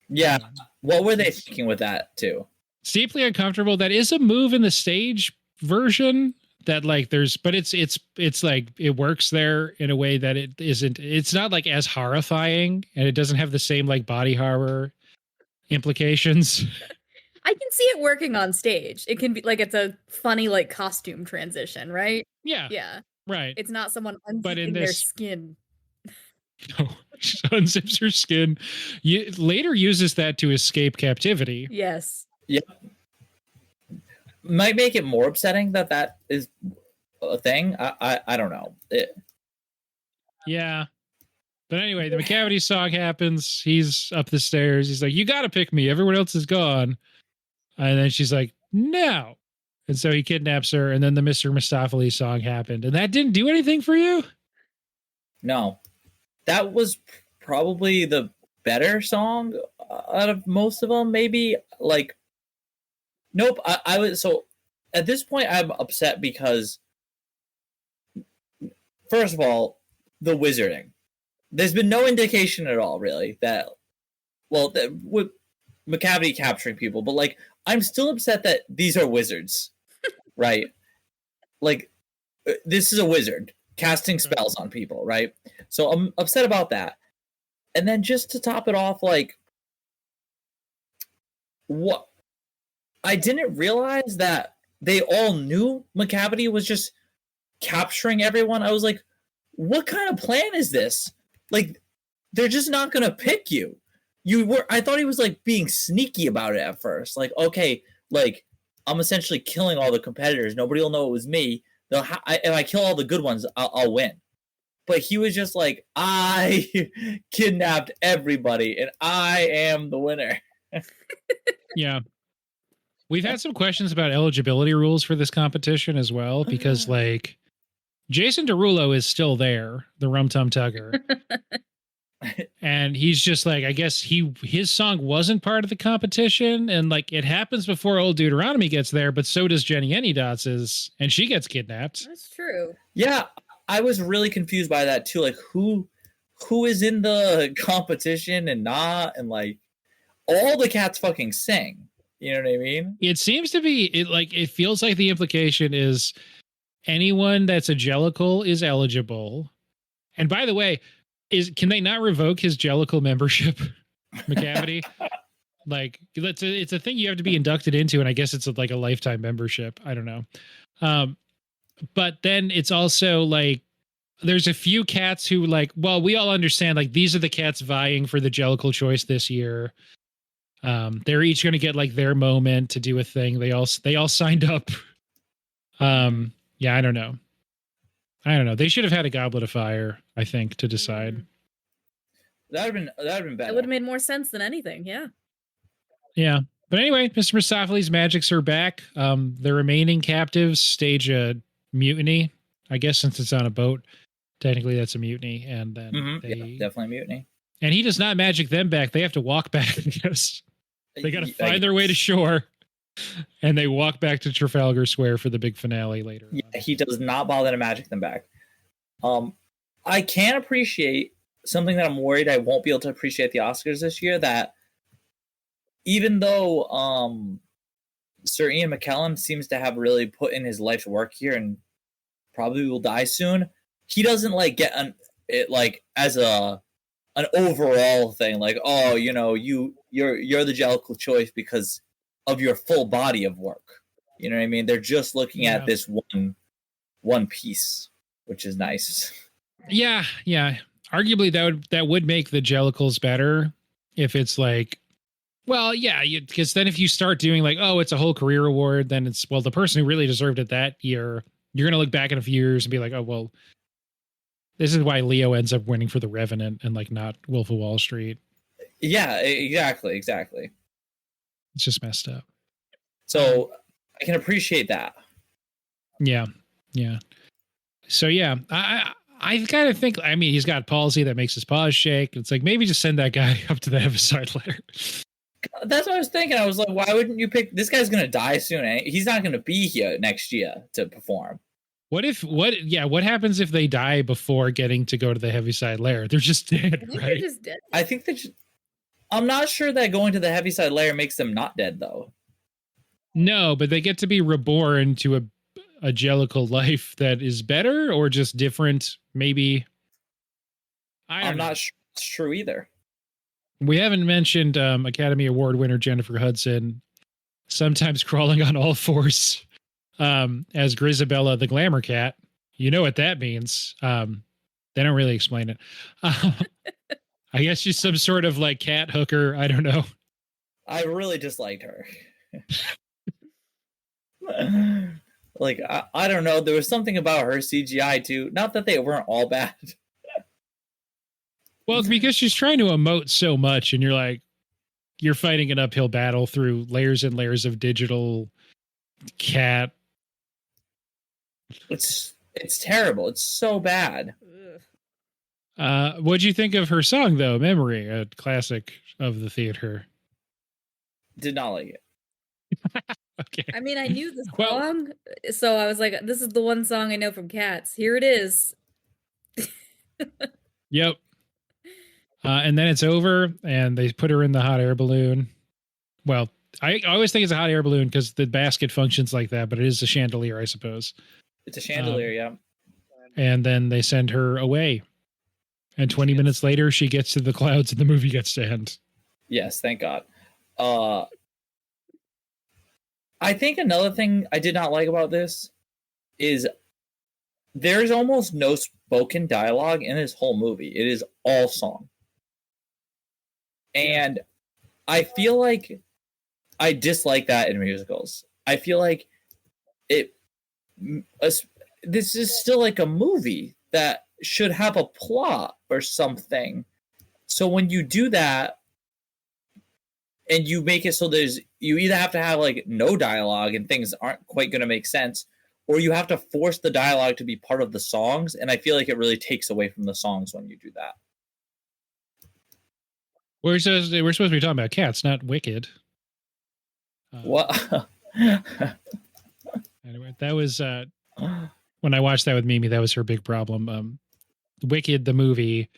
Yeah. What were they thinking with that too? It's deeply uncomfortable. That is a move in the stage version that like there's, but it's like it works there in a way that it isn't. It's not like as horrifying, and it doesn't have the same like body horror implications. I can see it working on stage. It can be like it's a funny like costume transition, right? Yeah. Yeah. Right. It's not someone But in unzipping their this- skin. No, she unzips her skin. Later uses that to escape captivity. Yes. Might make it more upsetting that is a thing. I don't know. Yeah. But anyway, the McCavity song happens. He's up the stairs. He's like, you got to pick me. Everyone else is gone. And then she's like, no. And so he kidnaps her. And then the Mr. Mistopheles song happened. And that didn't do anything for you? No. That was probably the better song out of most of them, maybe. Like, nope. I was, so at this point, I'm upset because, first of all, the wizarding. There's been no indication at all, really, that, well, that with McCavity capturing people, but like, I'm still upset that these are wizards, right? Like, this is a wizard casting spells on people, right? So I'm upset about that. And then just to top it off, like, what? I didn't realize that they all knew McCavity was just capturing everyone. I was like, what kind of plan is this? Like, they're just not going to pick you. I thought he was like being sneaky about it at first. Like, okay, like I'm essentially killing all the competitors. Nobody will know it was me. If I kill all the good ones, I'll win. But he was just like, I kidnapped everybody and I am the winner. Yeah. We've had some questions about eligibility rules for this competition as well, because like Jason Derulo is still there, the Rum Tum Tugger. And he's just like, I guess his song wasn't part of the competition, and like it happens before old Deuteronomy gets there, but so does Jenny Anydots's, and she gets kidnapped. That's true. Yeah, I was really confused by that too. Like who is in the competition and not, and like all the cats fucking sing. You know what I mean? It seems to be it feels like the implication is anyone that's a jellicle is eligible. And by the way, can they not revoke his jellicle membership, McCavity? Like it's a thing you have to be inducted into, and I guess it's like a lifetime membership. I don't know. But then it's also like there's a few cats who like, well, we all understand like these are the cats vying for the jellicle choice this year. They're each going to get like their moment to do a thing. They all signed up. Yeah, I don't know. They should have had a goblet of fire, I think, to decide. That would have been better. It would have made more sense than anything. Yeah. Yeah. But anyway, Mr. Mistopheles' magics are back. The remaining captives stage a mutiny. I guess since it's on a boat, technically that's a mutiny. And then yeah, definitely mutiny. And he does not magic them back. They have to walk back because they got to find their way to shore. And they walk back to Trafalgar Square for the big finale later. Yeah, he does not bother to magic them back. I can appreciate something that I'm worried I won't be able to appreciate at the Oscars this year, that even though Sir Ian McKellen seems to have really put in his life's work here and probably will die soon, he doesn't like get it like as an overall thing, like, oh, you know, you're the jellicle choice because of your full body of work. You know what I mean? They're just looking at this one piece, which is nice. Yeah. Arguably, that would make the jellicles better if it's like, well, yeah, because then if you start doing like, oh, it's a whole career award, then it's, well, the person who really deserved it that year, you're going to look back in a few years and be like, oh, well, this is why Leo ends up winning for The Revenant and like not Wolf of Wall Street. Yeah, exactly. It's just messed up. So I can appreciate that. Yeah. So yeah, I kind of think, I mean, he's got palsy that makes his paws shake. It's like, maybe just send that guy up to the Heaviside Layer. That's what I was thinking. I was like, why wouldn't you pick, this guy's going to die soon. He's not going to be here next year to perform. What happens if they die before getting to go to the Heaviside Layer? They're just dead, right? They're just dead. I think I'm not sure that going to the Heaviside Layer makes them not dead, though. No, but they get to be reborn to a jellicle life that is better or just different, maybe. I'm not sure it's true either. We haven't mentioned Academy Award winner Jennifer Hudson, sometimes crawling on all fours as Grisabella the Glamour Cat. You know what that means. They don't really explain it. I guess she's some sort of like cat hooker. I don't know. I really disliked her. Like, I don't know. There was something about her CGI too. Not that they weren't all bad. Well, it's because she's trying to emote so much, and you're like, you're fighting an uphill battle through layers and layers of digital cat. It's terrible. It's so bad. What'd you think of her song though? Memory, a classic of the theater. Did not like it. Okay. I mean, I knew the song, so I was like, this is the one song I know from Cats. Here it is. Yep. And then it's over, and they put her in the hot air balloon. Well, I always think it's a hot air balloon because the basket functions like that, but it is a chandelier, I suppose. It's a chandelier, yeah. And then they send her away. And 20 minutes later, she gets to the clouds and the movie gets to end. Yes, thank God. I think another thing I did not like about this is there's almost no spoken dialogue in this whole movie. It is all song. And I feel like I dislike that in musicals. I feel like this is still like a movie that should have a plot or something. So when you do that and you make it so you either have to have like no dialogue and things aren't quite going to make sense, or you have to force the dialogue to be part of the songs. And I feel like it really takes away from the songs when you do that. We're supposed to be talking about Cats, not Wicked. What? Anyway, that was when I watched that with Mimi. That was her big problem. Wicked, the movie,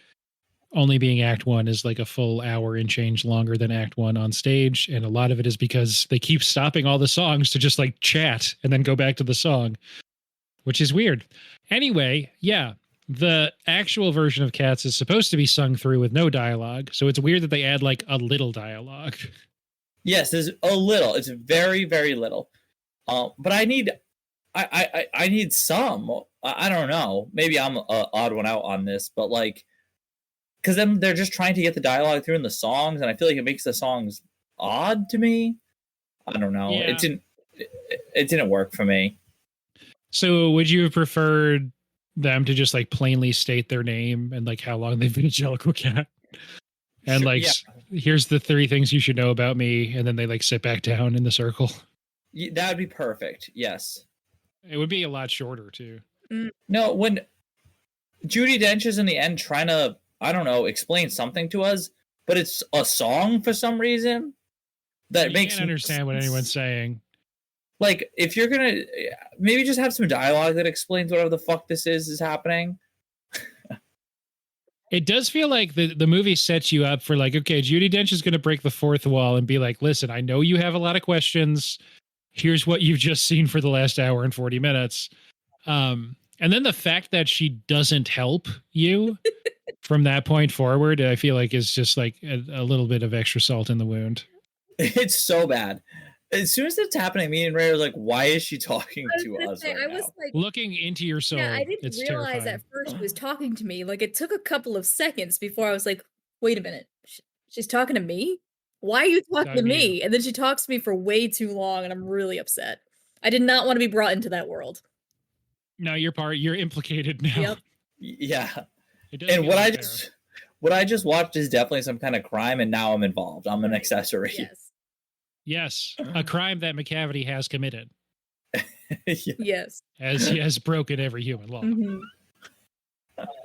only being Act 1 is like a full hour and change longer than Act 1 on stage, and a lot of it is because they keep stopping all the songs to just like chat and then go back to the song, which is weird. Anyway, yeah. The actual version of Cats is supposed to be sung through with no dialogue, so it's weird that they add like a little dialogue. Yes, there's a little. It's very, very little. But I need some. I don't know. Maybe I'm an odd one out on this, but like, because then they're just trying to get the dialogue through in the songs, and I feel like it makes the songs odd to me. I don't know. Yeah. It didn't work for me. So, would you have preferred them to just like plainly state their name and like how long they've been a jellicle cat, and sure, like, yeah, here's the 3 things you should know about me, and then they like sit back down in the circle? That would be perfect. Yes, it would be a lot shorter too. No, when Judi Dench is in the end trying to, I don't know, explain something to us, but it's a song for some reason that makes can't understand what anyone's saying. Like, if you're gonna maybe just have some dialogue that explains whatever the fuck this is happening. It does feel like the movie sets you up for like, okay, Judi Dench is going to break the 4th wall and be like, listen, I know you have a lot of questions. Here's what you've just seen for the last hour and 40 minutes. And then the fact that she doesn't help you from that point forward, I feel like is just like a little bit of extra salt in the wound. It's so bad. as soon as it's happening, me and Ray are like, why is she talking I was to gonna us say, right I now? was like, Looking into your soul. yeah, I didn't it's realize terrifying. at first she was talking to me. Like, it took a couple of seconds before I was like, wait a minute, she's talking to me? Why are you talking to Talking to you. me? And then she talks to me for way too long, and I'm really upset. I did not want to be brought into that world. No, you're implicated now. Yep. Yeah. It does And feel what like what I just watched is definitely some kind of crime, and now I'm involved. I'm an Right. accessory. Yes. yes, a crime that McCavity has committed, Yeah. Yes. as he has broken every human law. Mhm.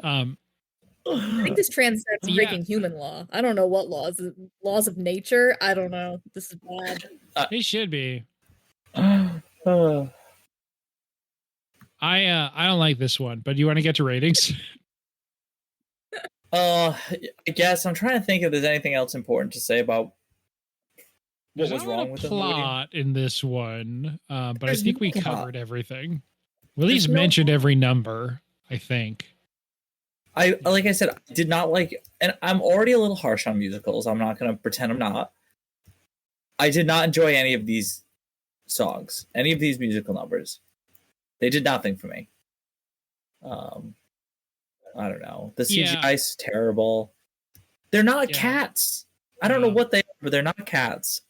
I think this transcends Yeah. breaking human law. I don't know what laws of nature. I don't know. This is bad. They should be. Uh, I don't like this one, but you want to get to ratings? I guess I'm trying to think if there's anything else important to say about what There's was not a lot wrong of with the movie. plot in this one, but I There's think we no plot. covered everything. We at There's least no mentioned plot. every number, I think. Like I said, I did not like, and I'm already a little harsh on musicals. I'm not going to pretend I'm not. I did not enjoy any of these songs, any of these musical numbers. They did nothing for me. I don't know. The CGI is terrible. They're not cats. I don't know what they are, but they're not cats.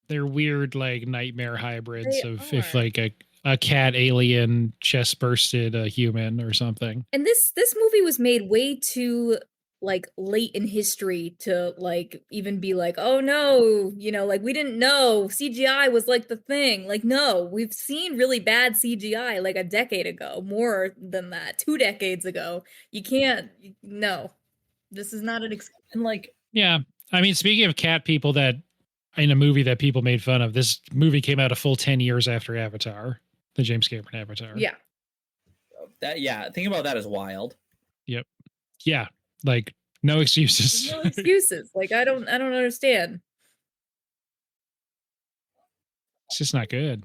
They're weird, like nightmare hybrids They of if are. like a cat alien chest bursted a human or something. And this movie was made way too like late in history to like even be like, oh no, you know, like we didn't know CGI was like the thing. Like, no, we've seen really bad CGI like a decade ago, more than that, 2 decades ago. You can't, no, this is not an And like, Yeah, I mean, speaking of cat people that in a movie that people made fun of, this movie came out a full 10 years after Avatar, the James Cameron Avatar. yeah. Thinking about that is wild. Yep. Yeah, like no excuses. No excuses. Like I don't understand. It's just not good.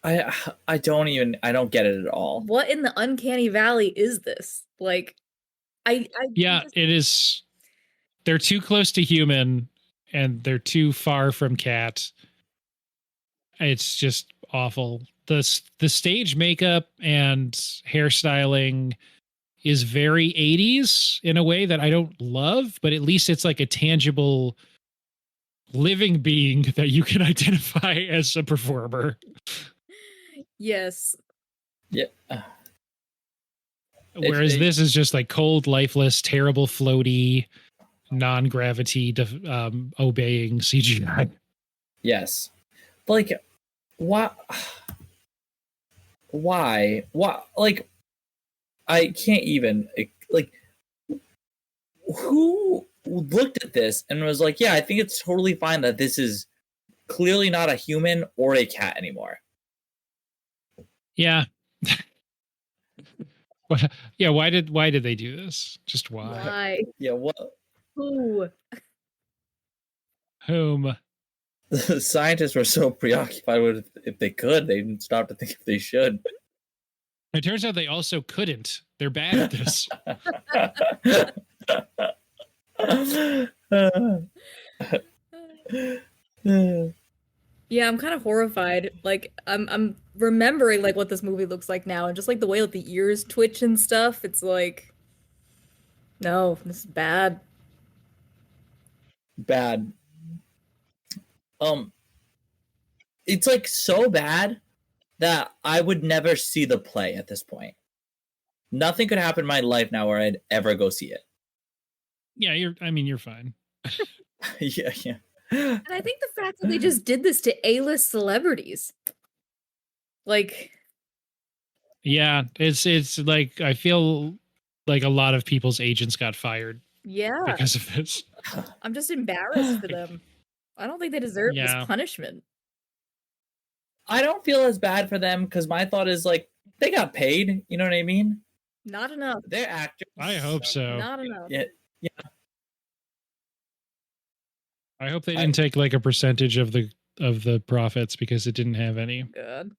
I don't get it at all. What in the uncanny valley is this? Like Yeah, it is. They're too close to human and they're too far from cat. It's just awful. The stage makeup and hairstyling is very 80s in a way that I don't love, but at least it's like a tangible living being that you can identify as a performer. Yes. Yeah. Whereas this is just like cold, lifeless, terrible, floaty, non-gravity obeying CGI. Yes. But like, why? Like, I can't even, like, who looked at this and was like, yeah, I think it's totally fine that this is clearly not a human or a cat anymore. Yeah. Yeah, why did they do this? Just why? Why? Yeah, what? Who? Whom? The scientists were so preoccupied with if they could, they didn't stop to think if they should. It turns out they also couldn't. They're bad at this. Yeah, I'm kind of horrified. Like I'm remembering like what this movie looks like now and just like the way that the ears twitch and stuff. It's like no, this is bad. Bad. It's like so bad that I would never see the play at this point. Nothing could happen in my life now where I'd ever go see it. Yeah, you're fine. yeah. And I think the fact that they just did this to A-list celebrities. Like yeah, it's like I feel like a lot of people's agents got fired yeah. because of this. I'm just embarrassed for them. I don't think they deserve this punishment. I don't feel as bad for them because my thought is like they got paid. You know what I mean? Not enough. They're actors. I hope so. Not enough. Yeah. I hope they didn't take like a percentage of the profits because it didn't have any. Good.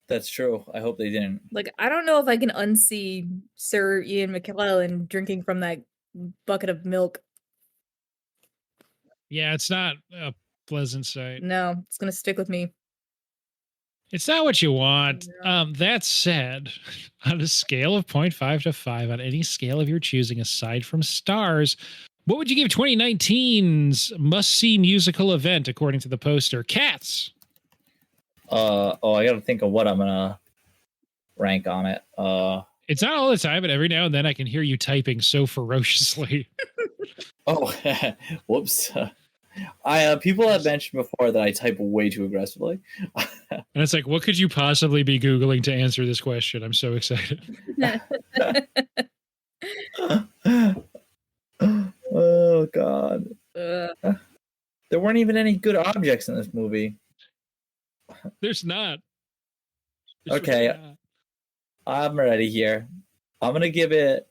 That's true. I hope they didn't. Like I don't know if I can unsee Sir Ian McKellen drinking from that bucket of milk. Yeah, it's not a pleasant sight. No, it's gonna stick with me. It's not what you want. That said, on a scale of 0.5 to 5, on any scale of your choosing aside from stars, what would you give 2019's must-see musical event according to the poster? Cats. I gotta think of what I'm gonna rank on it. It's not all the time, but every now and then I can hear you typing so ferociously. Whoops. People have mentioned before that I type way too aggressively. And it's like, what could you possibly be Googling to answer this question? I'm so excited. Oh, God. There weren't even any good objects in this movie. There's not. Okay. Really not. I'm ready here. I'm going to give it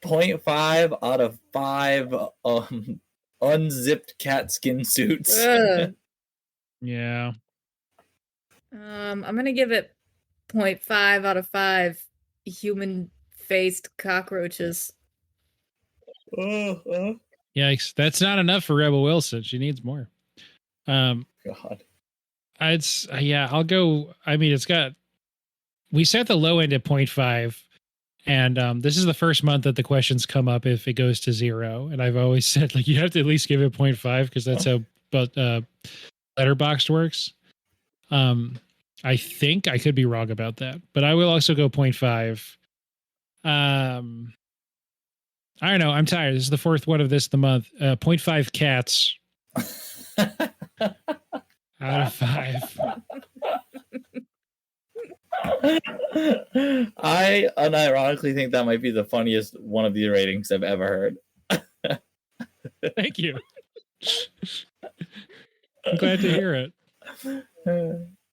0.5 out of 5 unzipped cat skin suits. Yeah. I'm gonna give it 0.5 out of 5 human-faced cockroaches. Yikes. That's not enough for Rebel Wilson. She needs more. God. I'll go. I mean, we set the low end at 0.5. And this is the first month that the questions come up if it goes to 0. And I've always said, like, you have to at least give it 0.5 because that's how Letterboxd works. I think I could be wrong about that, but I will also go 0.5. I don't know. I'm tired. This is the fourth one of the month. 0.5 cats out of 5. I unironically think that might be the funniest one of the ratings I've ever heard. Thank you. I'm glad to hear it.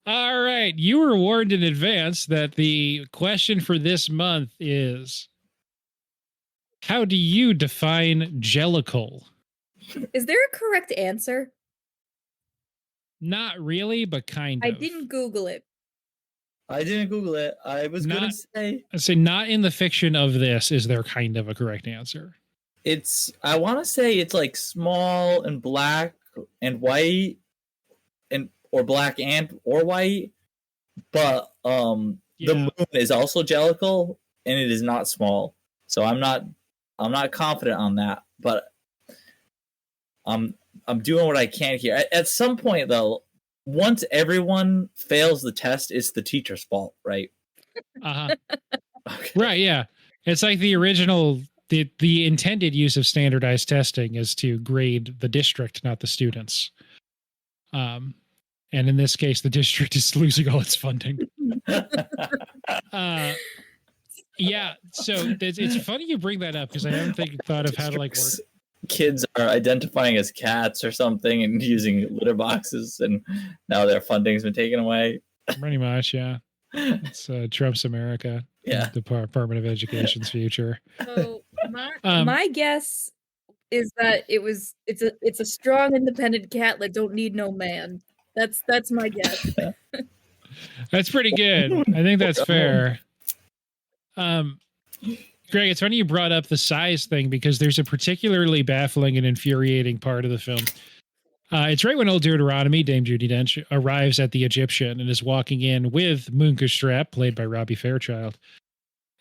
All right. You were warned in advance that the question for this month is, how do you define jellicle? Is there a correct answer? Not really, but kind of. I didn't Google it. I didn't Google it. I was going to say... I say not in the fiction of this is there kind of a correct answer. I want to say it's like small and black and white, or black and or white, but the moon is also jellicle and it is not small. So I'm not confident on that, but I'm doing what I can here. At some point though, once everyone fails the test, it's the teacher's fault, right? Okay. Right, yeah. It's like the original, the intended use of standardized testing is to grade the district, not the students. And in this case, the district is losing all its funding. Yeah, so it's funny you bring that up because I haven't thought of how to like work. Kids are identifying as cats or something and using litter boxes, and now their funding's been taken away. Pretty much, yeah. It's Trump's America. Yeah, Department of Education's future. So my guess is that it's a strong, independent cat that don't need no man. That's my guess. That's pretty good. I think that's fair. Greg, it's funny you brought up the size thing because there's a particularly baffling and infuriating part of the film. It's right when old Deuteronomy, Dame Judi Dench, arrives at the Egyptian and is walking in with Munkustrap, played by Robbie Fairchild.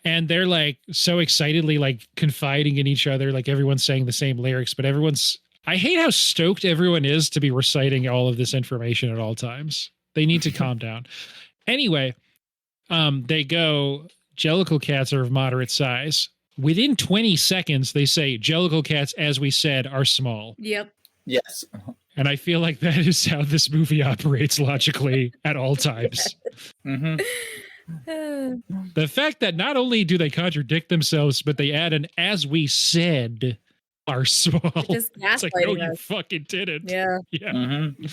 And they're like so excitedly like confiding in each other, like everyone's saying the same lyrics, but I hate how stoked everyone is to be reciting all of this information at all times. They need to calm down. Anyway, they go, jellicle cats are of moderate size. Within 20 seconds, they say jellicle cats, as we said, are small. Yep. Yes. And I feel like that is how this movie operates logically at all times. Mm-hmm. The fact that not only do they contradict themselves, but they add an "as we said" are small. Just It's like, no, gaslighting you us. fucking didn't. Yeah. Yeah. Mm-hmm.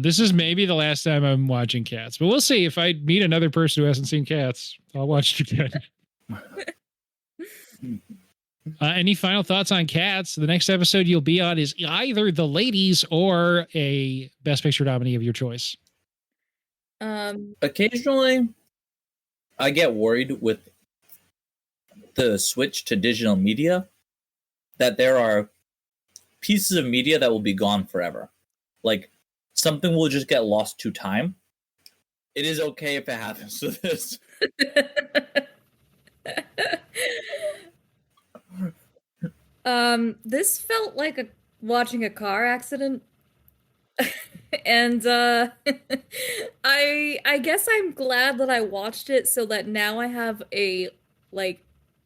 This is maybe the last time I'm watching Cats, but we'll see. If I meet another person who hasn't seen Cats, I'll watch it again. Any final thoughts on Cats? The next episode you'll be on is either the ladies or a Best Picture nominee of your choice. Occasionally, I get worried with the switch to digital media that there are pieces of media that will be gone forever. Like, something will just get lost to time. It is okay if it happens to this. This felt like watching a car accident. And I guess I'm glad that I watched it so that now I have a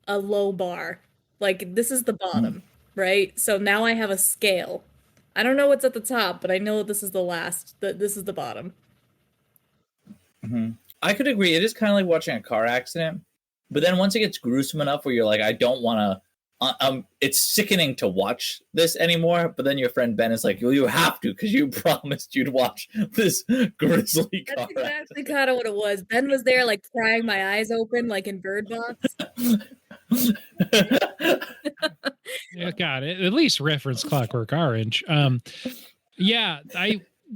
low bar. Like, this is the bottom, right? So now I have a scale. I don't know what's at the top, but I know this is this is the bottom. Mm-hmm. I could agree. It is kind of like watching a car accident, but then once it gets gruesome enough where you're like, I don't want to. It's sickening to watch this anymore. But then your friend Ben is like, well, you have to because you promised you'd watch this grisly car. That's exactly kind of what it was. Ben was there, like prying my eyes open, like in Bird Box. Yeah, got it. At least reference Clockwork Orange. Yeah,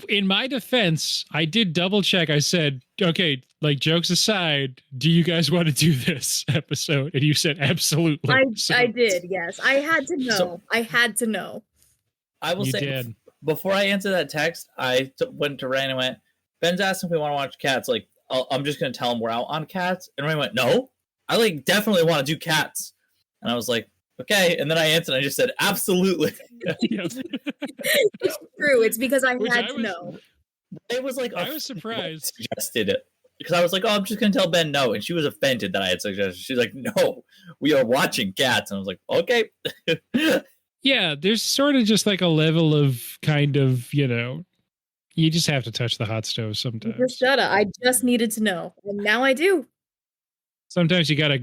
in my defense, I did double check. I said, okay, like jokes aside, do you guys want to do this episode? And you said absolutely. I did, yes. I had to know. So, I had to know. I will say, before I answer that text, I went to Ryan and went, Ben's asking if we want to watch Cats. Like, I'm just going to tell him we're out on Cats. And Ryan went, no, I like definitely want to do Cats. And I was like, okay. And then I answered, I just said, absolutely. It's true. It's because I had to know. It was like, I was surprised. Suggested it. Because I was like, oh, I'm just going to tell Ben no. And she was offended that I had suggested. She's like, no, we are watching Cats. And I was like, okay. Yeah, there's sort of just like a level of kind of, you just have to touch the hot stove sometimes. Just shut up. I just needed to know. And now I do. Sometimes you got to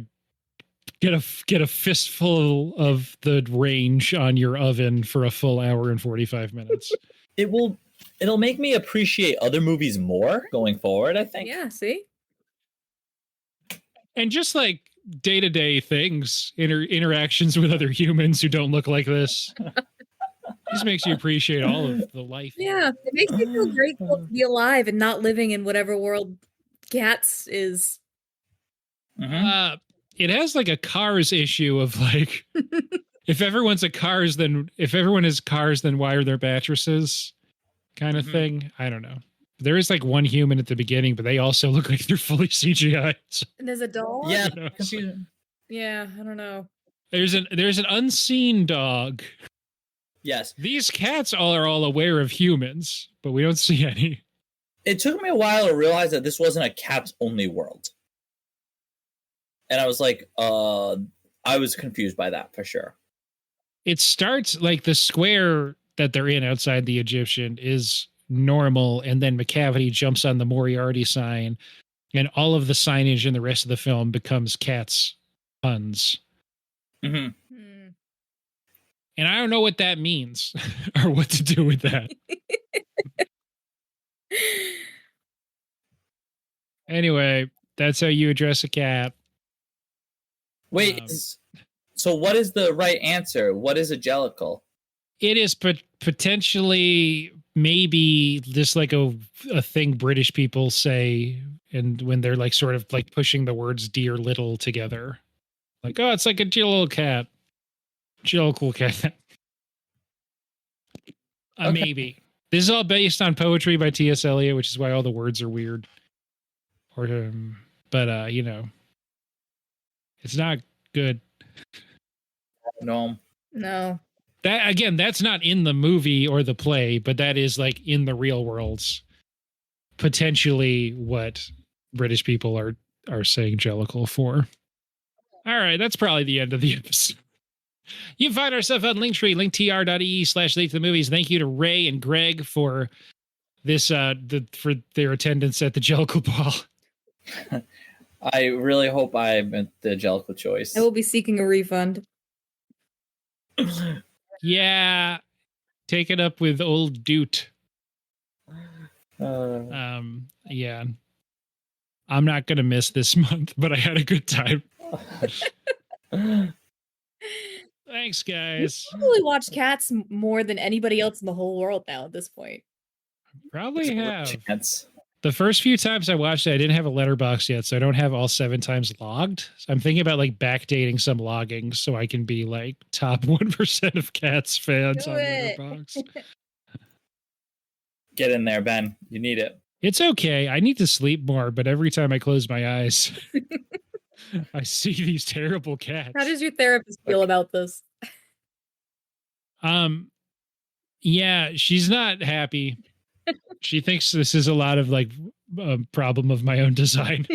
get a fistful of the range on your oven for a full hour and 45 minutes. It'll make me appreciate other movies more going forward, I think. Yeah, see? And just like day-to-day things, interactions with other humans who don't look like this. Just makes you appreciate all of the life. Yeah, it makes me feel grateful to be alive and not living in whatever world Cats is. Mm-hmm. It has like a Cars issue of like, if everyone is Cars, then why are there mattresses? Kind of thing. I don't know. There is like one human at the beginning, but they also look like they're fully CGI. So, And there's a dog? Yeah, Yeah, I don't know. There's an unseen dog. Yes. These cats are all aware of humans, but we don't see any. It took me a while to realize that this wasn't a cats only world. And I was like, I was confused by that for sure. It starts like the square that they're in outside the Egyptian is normal, and then McCavity jumps on the Moriarty sign, and all of the signage in the rest of the film becomes cats puns. Mm-hmm. And I don't know what that means or what to do with that. Anyway, that's how you address a cat. Wait, so what is the right answer? What is a jellicle? It is potentially maybe just like a thing British people say, and when they're like sort of like pushing the words dear little together. Like, oh, it's like a little cat. Jellicle cat. Okay. Maybe. This is all based on poetry by T.S. Eliot, which is why all the words are weird. But it's not good. No. That again, that's not in the movie or the play, but that is like in the real worlds. Potentially what British people are saying jellicle for. All right, that's probably the end of the episode. You can find our stuff on Linktree, linktr.ee/late to the movies. Thank you to Ray and Greg for this for their attendance at the Jellicle Ball. I really hope I meant the Jellicle choice. I will be seeking a refund. Yeah, take it up with old Doot. Yeah, I'm not gonna miss this month, but I had a good time. Thanks, guys. You probably watch Cats more than anybody else in the whole world now at this point. Probably have. Chance. The first few times I watched it, I didn't have a letterbox yet, so I don't have all 7 times logged. So I'm thinking about like backdating some logging so I can be like top 1% of Cats fans Do on it. Letterboxd. Get in there, Ben. You need it. It's okay. I need to sleep more, but every time I close my eyes, I see these terrible cats. How does your therapist feel about this? Yeah, she's not happy. She thinks this is a lot of like a problem of my own design.